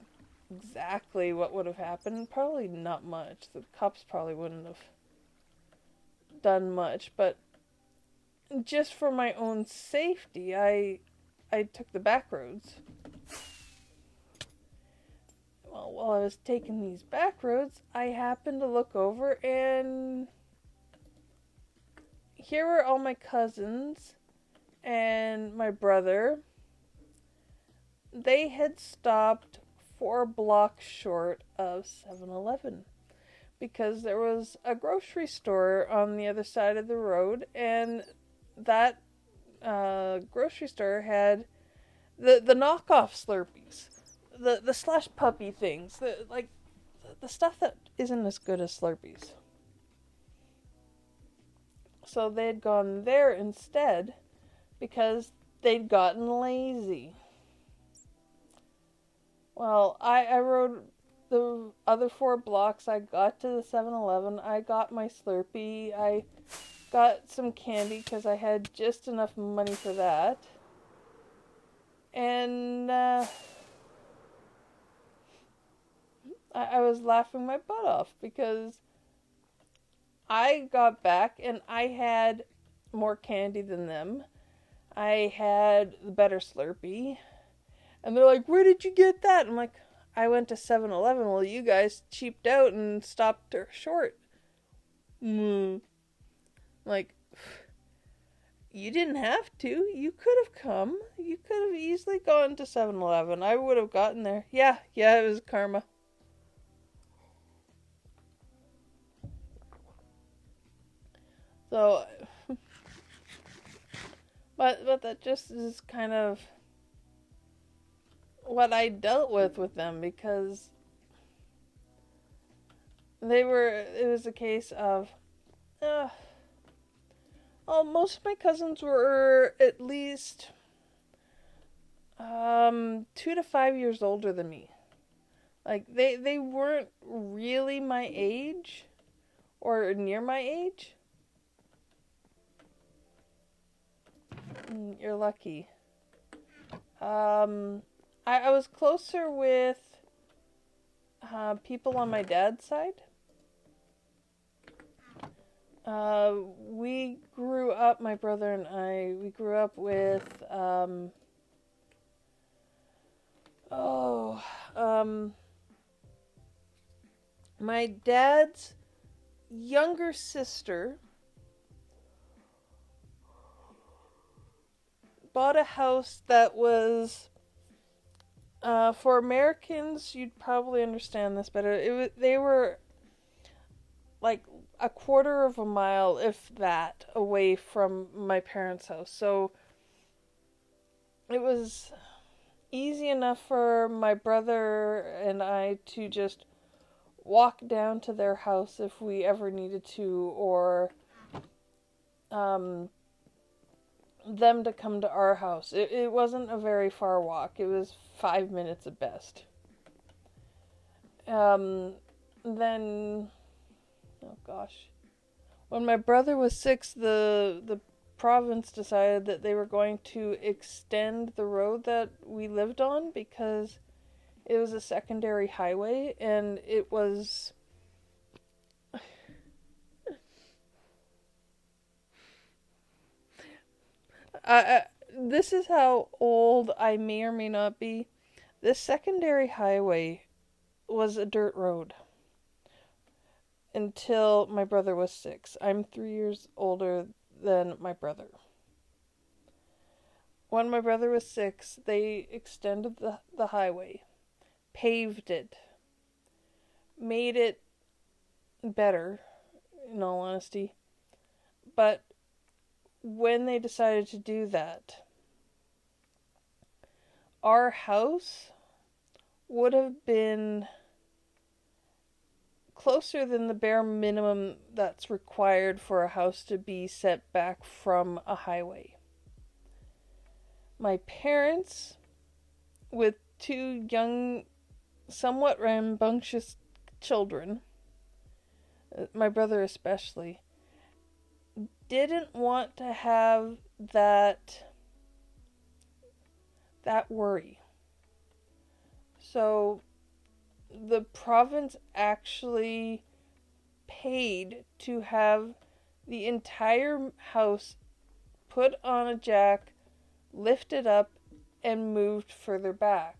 exactly what would have happened. Probably not much. The cops probably wouldn't have done much, but just for my own safety, I took the back roads. Well, while I was taking these back roads, I happened to look over, and here were all my cousins and my brother. They had stopped 4 blocks short of 7-Eleven. because there was a grocery store on the other side of the road, and that grocery store had the knockoff Slurpees, the slush puppy things, the stuff that isn't as good as Slurpees. So they'd gone there instead because they'd gotten lazy. Well, I rode the other 4 blocks. I got to the 7-Eleven. I got my Slurpee. I got some candy because I had just enough money for that. And I was laughing my butt off because I got back and I had more candy than them. I had the better Slurpee. And they're like, where did you get that? I'm like, I went to 7-Eleven. Well, you guys cheaped out and stopped short. Like, you didn't have to. You could have come. You could have easily gone to 7-Eleven. I would have gotten there. Yeah, it was karma. So, but that just is kind of what I dealt with them, because it was a case of, most of my cousins were at least 2 to 5 years older than me. Like, they weren't really my age or near my age. You're lucky. I was closer with people on my dad's side. We grew up, my brother and I, we grew up with, my dad's younger sister bought a house that was, for Americans, you'd probably understand this better. They were like a quarter of a mile, if that, away from my parents' house. So it was easy enough for my brother and I to just walk down to their house if we ever needed to, or them to come to our house. It wasn't a very far walk. It was 5 minutes at best. Then, oh gosh, when my brother was 6, the province decided that they were going to extend the road that we lived on because it was a secondary highway, and it was this is how old I may or may not be. This secondary highway was a dirt road until my brother was 6. I'm 3 years older than my brother. When my brother was 6, they extended the highway, paved it, made it better, in all honesty. But when they decided to do that, our house would have been closer than the bare minimum that's required for a house to be set back from a highway. My parents, with 2 young, somewhat rambunctious children, my brother especially, didn't want to have that worry. So the province actually paid to have the entire house put on a jack, lifted up, and moved further back.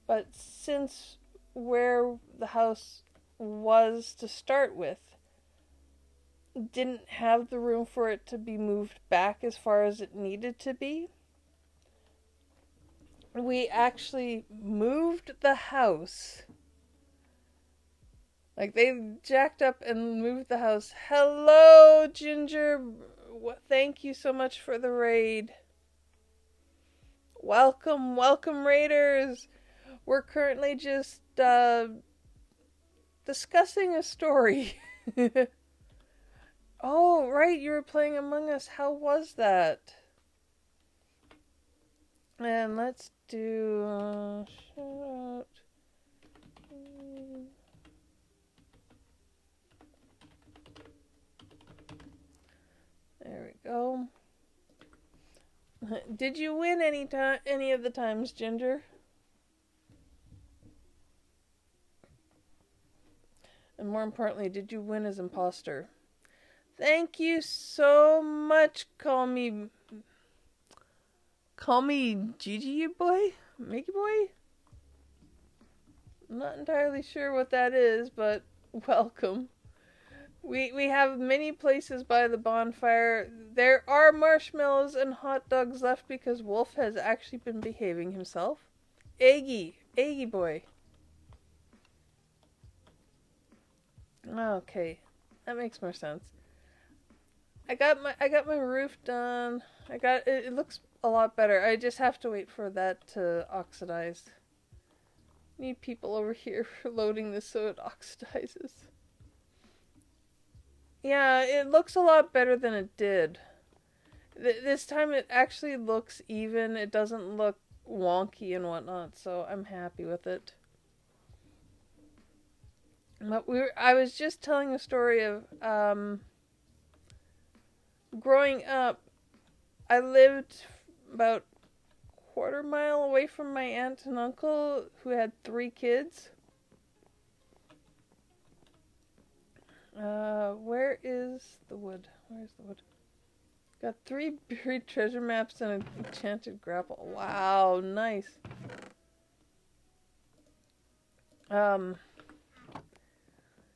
But since where the house was to start with didn't have the room for it to be moved back as far as it needed to be, we actually moved the house. Like, they jacked up and moved the house. Hello, Ginger. Thank you so much for the raid. Welcome, welcome, raiders. We're currently just discussing a story. Oh, right, you were playing Among Us. How was that? And let's do shout out. There we go. Did you win any of the times, Ginger? And more importantly, did you win as imposter? Thank you so much. Call me Gigi boy? Mickey boy? I'm not entirely sure what that is, but welcome. We have many places by the bonfire. There are marshmallows and hot dogs left because Wolf has actually been behaving himself. Eggy boy. Okay, that makes more sense. I got my roof done. It looks a lot better. I just have to wait for that to oxidize. Need people over here loading this so it oxidizes. Yeah, it looks a lot better than it did. This time it actually looks even. It doesn't look wonky and whatnot, so I'm happy with it. But I was just telling a story of growing up. I lived about a quarter mile away from my aunt and uncle who had 3 kids. Where is the wood? Where's the wood? Got 3 buried treasure maps and an enchanted grapple. Wow, nice.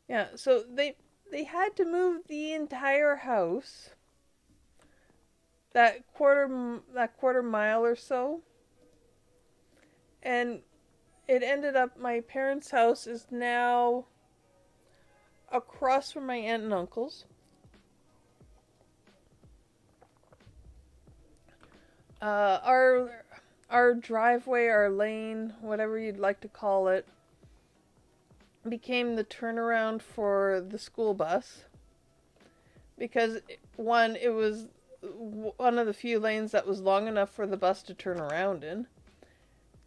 Yeah, so they had to move the entire house that quarter mile or so. And it ended up my parents' house is now across from my aunt and uncle's. Our driveway, our lane, whatever you'd like to call it, became the turnaround for the school bus. Because one, it was one of the few lanes that was long enough for the bus to turn around in.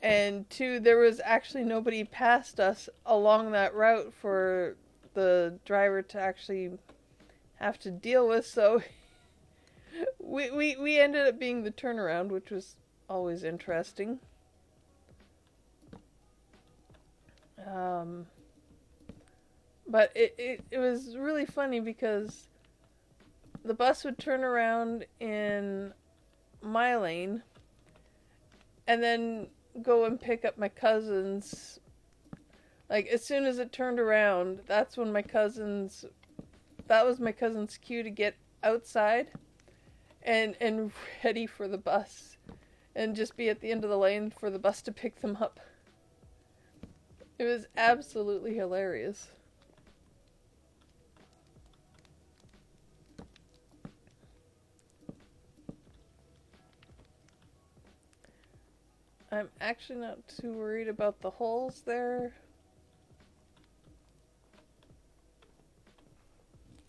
And 2, there was actually nobody past us along that route for the driver to actually have to deal with, so we ended up being the turnaround, which was always interesting. But it was really funny because the bus would turn around in my lane and then go and pick up my cousins. Like, as soon as it turned around, that was my cousin's cue to get outside and ready for the bus and just be at the end of the lane for the bus to pick them up. It was absolutely hilarious. I'm actually not too worried about the holes there.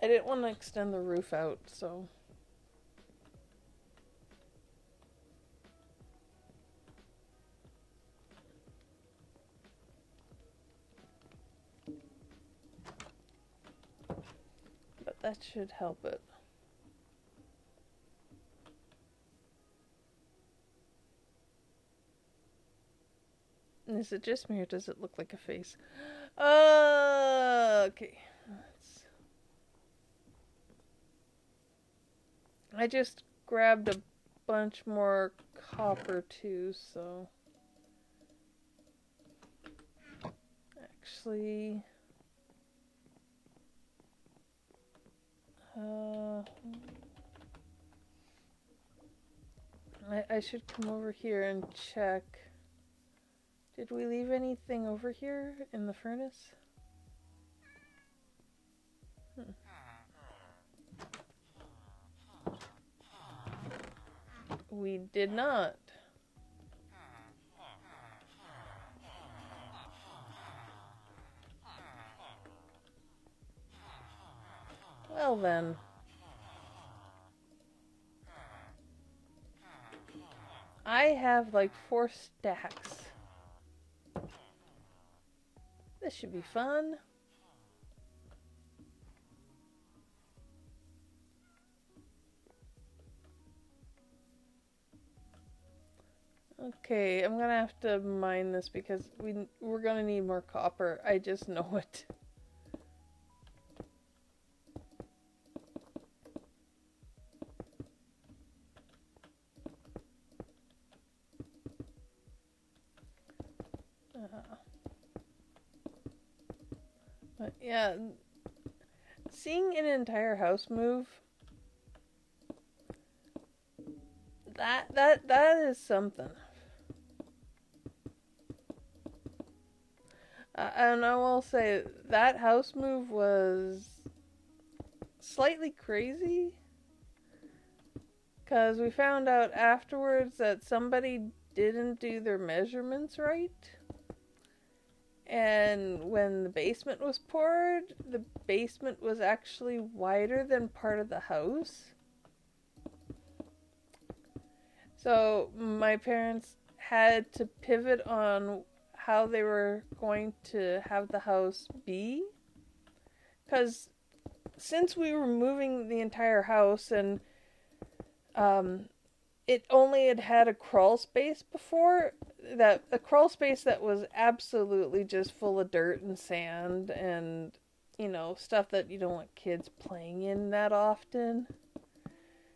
I didn't want to extend the roof out, so... But that should help it. Is it just me or does it look like a face? Okay. I just grabbed a bunch more copper too, so... Actually... I should come over here and check. Did we leave anything over here in the furnace? We did not. Well then. I have like 4 stacks. This should be fun. Okay, I'm gonna have to mine this because we're gonna need more copper. I just know it. But yeah, seeing an entire house move, that is something. And I will say that house move was slightly crazy because we found out afterwards that somebody didn't do their measurements right. And when the basement was poured, the basement was actually wider than part of the house. So my parents had to pivot on how they were going to have the house be. Because since we were moving the entire house and it only had a crawl space before, that a crawl space that was absolutely just full of dirt and sand and, you know, stuff that you don't want kids playing in that often.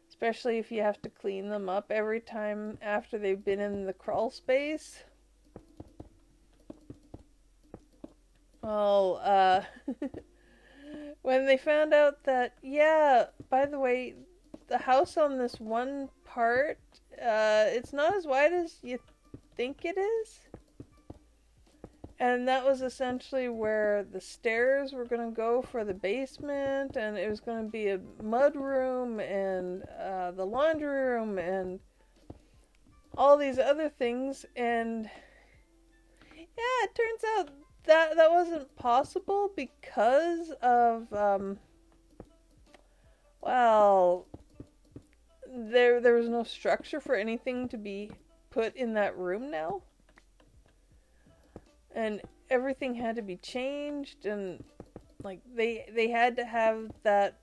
Especially if you have to clean them up every time after they've been in the crawl space. Well, when they found out that, yeah, by the way, the house on this one part, it's not as wide as you think it is. And that was essentially where the stairs were going to go for the basement, and it was going to be a mud room, and the laundry room, and all these other things. And yeah, it turns out that wasn't possible because of, well, there was no structure for anything to be put in that room now. And everything had to be changed, and like they had to have that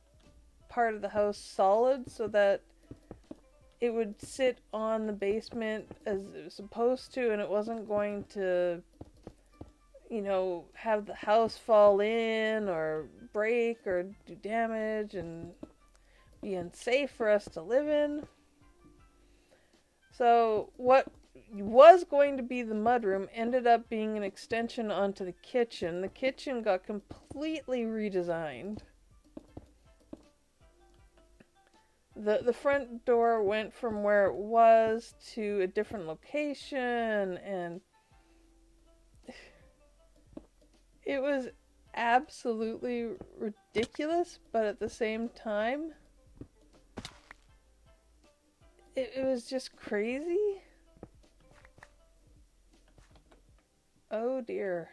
part of the house solid so that it would sit on the basement as it was supposed to, and it wasn't going to, you know, have the house fall in or break or do damage and be unsafe for us to live in. So what was going to be the mudroom ended up being an extension onto the kitchen. The kitchen got completely redesigned. The front door went from where it was to a different location, and it was absolutely ridiculous, but at the same time, it was just crazy. Oh dear.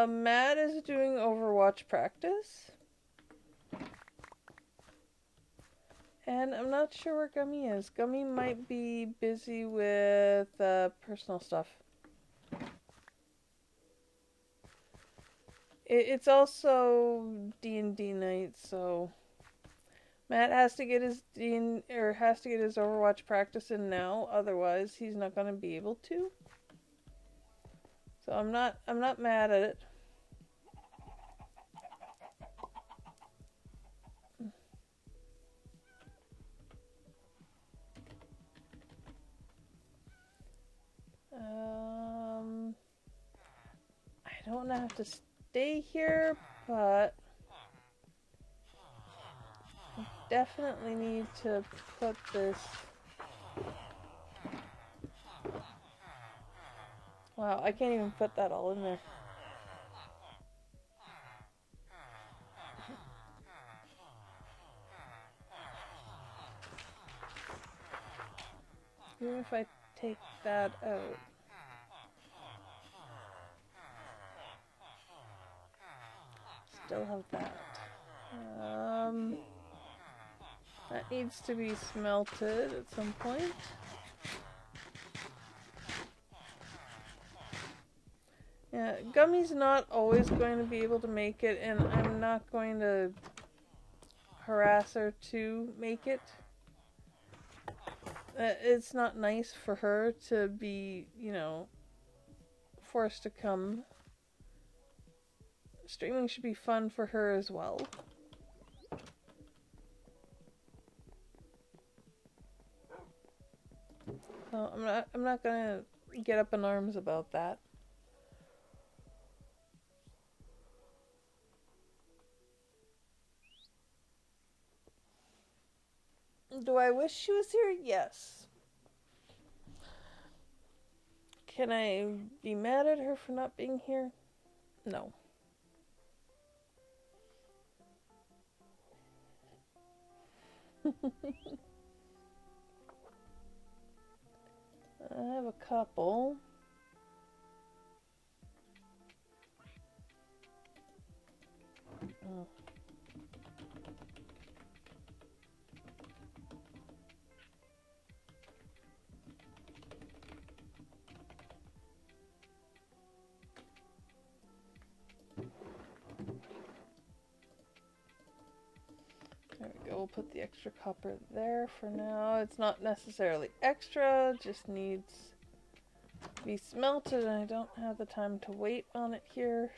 Matt is doing Overwatch practice. And I'm not sure where Gummy is. Gummy might be busy with personal stuff. It's also D&D night, so Matt has to get his Overwatch practice in now, otherwise he's not going to be able to. So I'm not mad at it. I don't have to stay here, but I definitely need to put this Wow, I can't even put that all in there. Even if I take that out. Still have that. That needs to be smelted at some point. Yeah, Gummy's not always going to be able to make it, and I'm not going to harass her to make it. It's not nice for her to be, you know, forced to come. Streaming should be fun for her as well. So I'm not gonna get up in arms about that. Do I wish she was here? Yes. Can I be mad at her for not being here? No. I have a couple. Oh. There we go, we'll put the extra copper there for now. It's not necessarily extra, just needs to be smelted, and I don't have the time to wait on it here.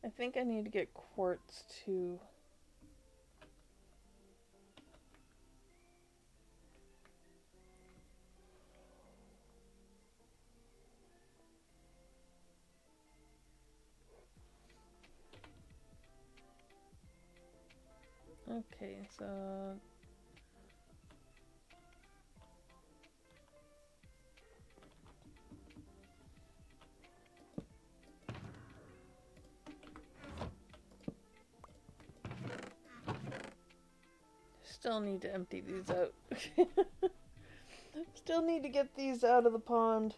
I think I need to get quartz too. Okay, so still need to empty these out. Still need to get these out of the pond.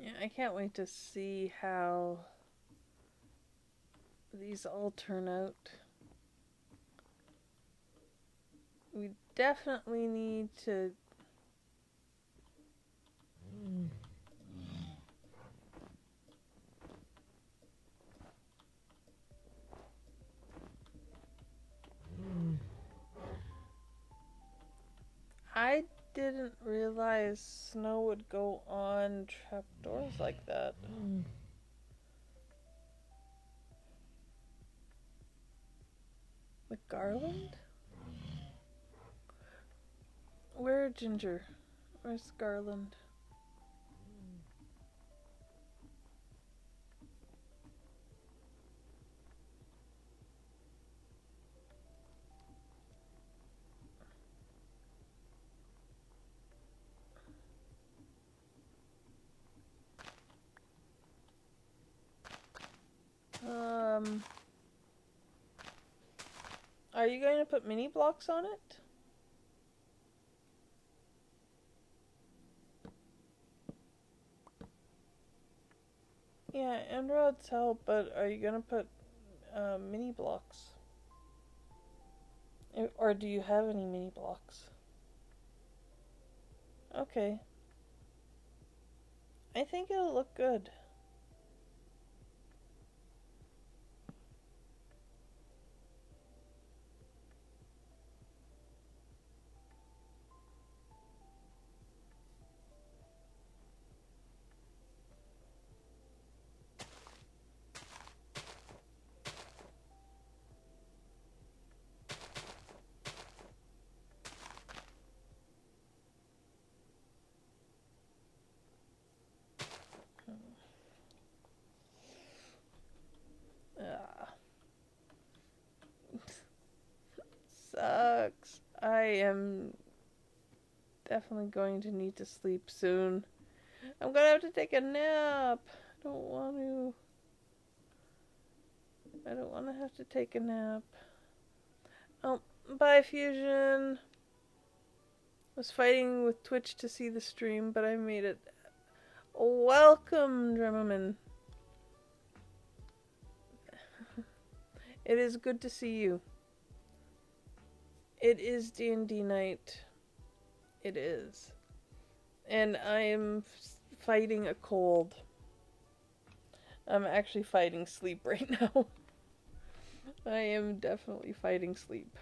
Yeah, I can't wait to see how these all turn out. We definitely need to I didn't realize snow would go on trapdoors like that. The garland? Where, Ginger? Where's garland? Are you going to put mini blocks on it? Yeah, Emerald's help, but are you going to put mini blocks? Or do you have any mini blocks? Okay. I think it'll look good. definitely going to need to sleep soon. I'm gonna have to take a nap. I don't want to. I don't want to have to take a nap. Oh, bye, Fusion. Was fighting with Twitch to see the stream, but I made it. Welcome, Drummerman. It is good to see you. It is D&D night. It is. And I am fighting a cold. I'm actually fighting sleep right now. I am definitely fighting sleep.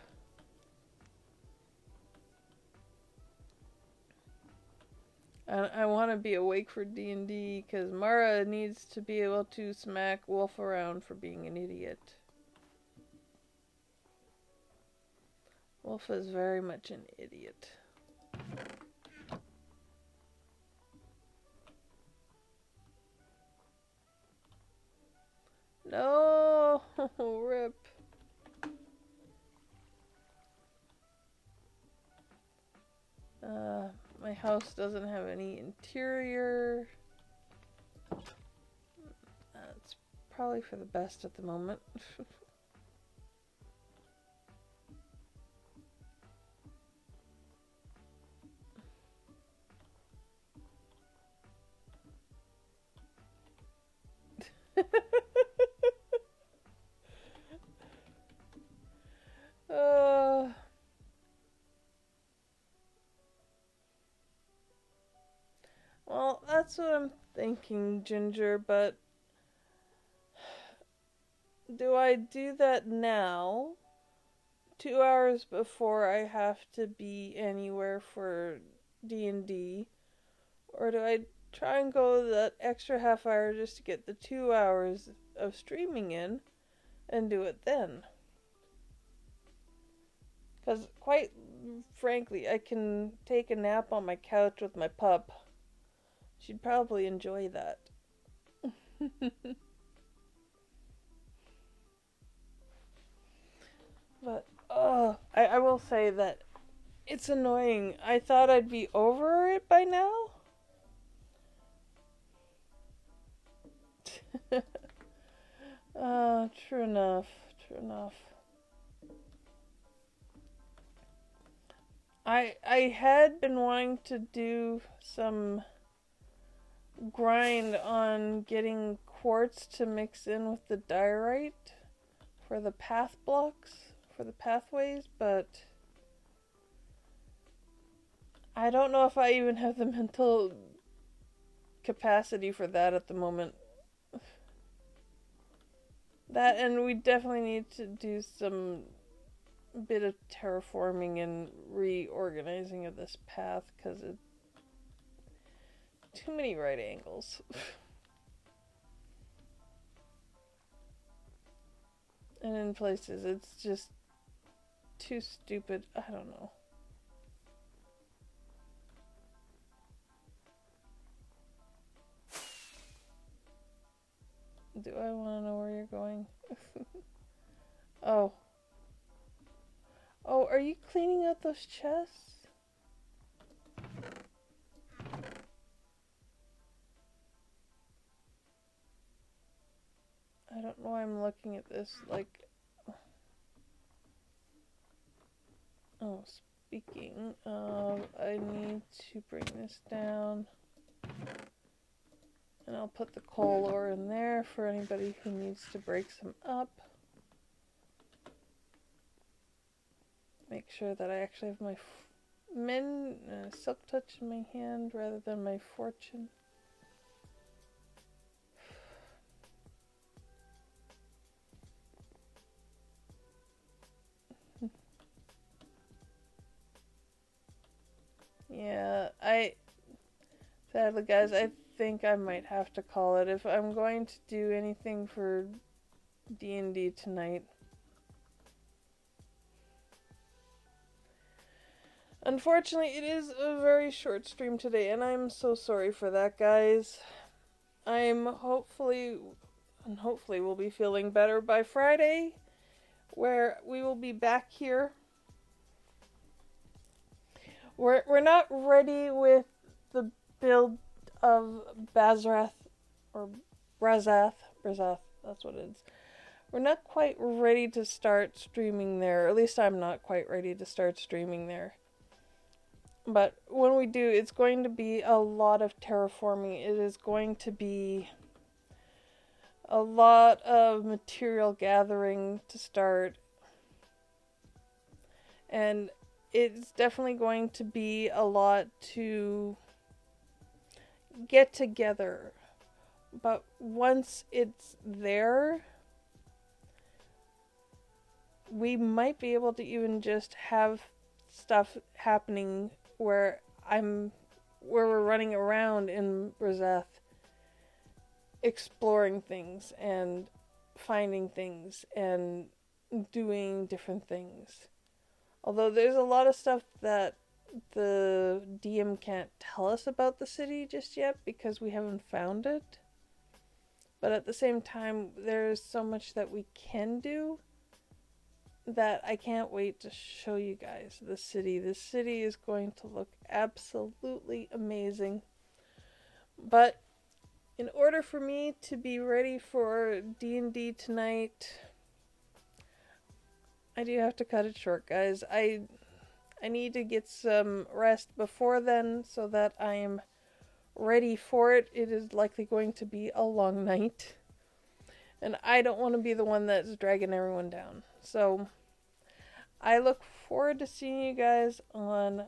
I want to be awake for D&D because Mara needs to be able to smack Wolf around for being an idiot. Wolf is very much an idiot. No, rip. My house doesn't have any interior. It's probably for the best at the moment. Well, that's what I'm thinking, Ginger, but do I do that now, 2 hours before I have to be anywhere for D&D, or do I try and go that extra half hour just to get the 2 hours of streaming in and do it then? Because quite frankly, I can take a nap on my couch with my pup. She'd probably enjoy that. But, I will say that it's annoying. I thought I'd be over it by now. True enough. True enough. I had been wanting to do some grind on getting quartz to mix in with the diorite for the path blocks, for the pathways, but I don't know if I even have the mental capacity for that at the moment. That, and we definitely need to do some bit of terraforming and reorganizing of this path, because it's too many right angles. And in places it's just too stupid. I don't know. Do I want to know where you're going? Oh. Oh, are you cleaning out those chests? I don't know why I'm looking at this like... Oh, speaking of, I need to bring this down. And I'll put the coal ore in there for anybody who needs to break some up. Make sure that I actually have my silk touch in my hand rather than my fortune. Yeah, sadly guys, I think I might have to call it if I'm going to do anything for D&D tonight. Unfortunately, it is a very short stream today, and I'm so sorry for that, guys. Hopefully we'll be feeling better by Friday, where we will be back here We're not ready with the build of Bazrath or Brazath. That's what it is. We're not quite ready to start streaming there. Or at least I'm not quite ready to start streaming there. But when we do, it's going to be a lot of terraforming. It is going to be a lot of material gathering to start. And it's definitely going to be a lot to get together. But once it's there, we might be able to even just have stuff happening where we're running around in Brazath exploring things and finding things and doing different things. Although there's a lot of stuff that the DM can't tell us about the city just yet because we haven't found it. But at the same time, there's so much that we can do that I can't wait to show you guys the city. This city is going to look absolutely amazing. But in order for me to be ready for D&D tonight, I do have to cut it short, guys. I need to get some rest before then so that I am ready for it. It is likely going to be a long night. And I don't want to be the one that's dragging everyone down. So I look forward to seeing you guys on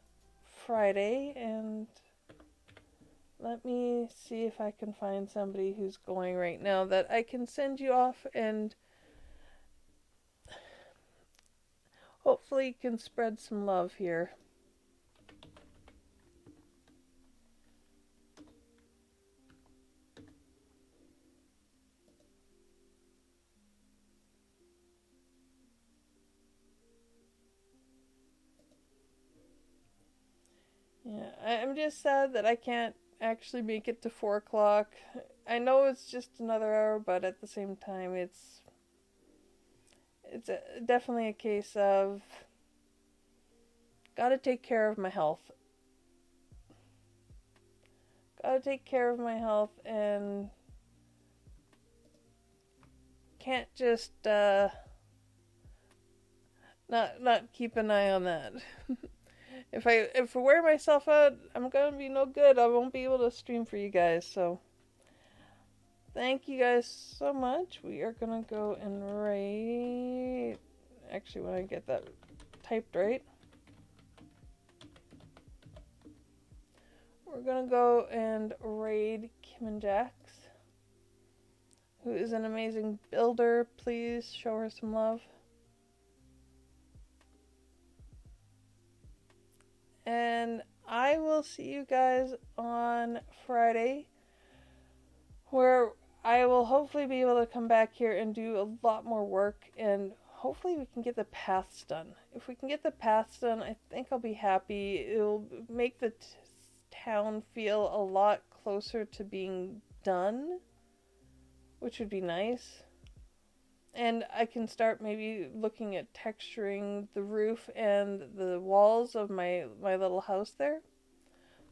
Friday. And let me see if I can find somebody who's going right now that I can send you off and hopefully you can spread some love here. Yeah, I'm just sad that I can't actually make it to 4 o'clock. I know it's just another hour, but at the same time, it's definitely a case of gotta take care of my health. Gotta take care of my health and can't just not keep an eye on that. If I wear myself out, I'm gonna be no good. I won't be able to stream for you guys. So thank you guys so much. We are gonna go and raid. Actually, when I get that typed right, we're gonna go and raid Kim and Jax, who is an amazing builder. Please show her some love. And I will see you guys on Friday, where I will hopefully be able to come back here and do a lot more work, and hopefully we can get the paths done. If we can get the paths done, I think I'll be happy. It'll make the town feel a lot closer to being done, which would be nice. And I can start maybe looking at texturing the roof and the walls of my little house there.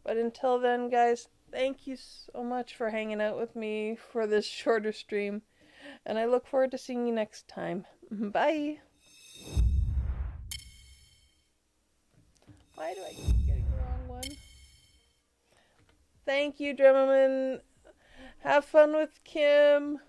But until then, guys, thank you so much for hanging out with me for this shorter stream. And I look forward to seeing you next time. Bye! Why do I keep getting the wrong one? Thank you, gentlemen. Have fun with Kim.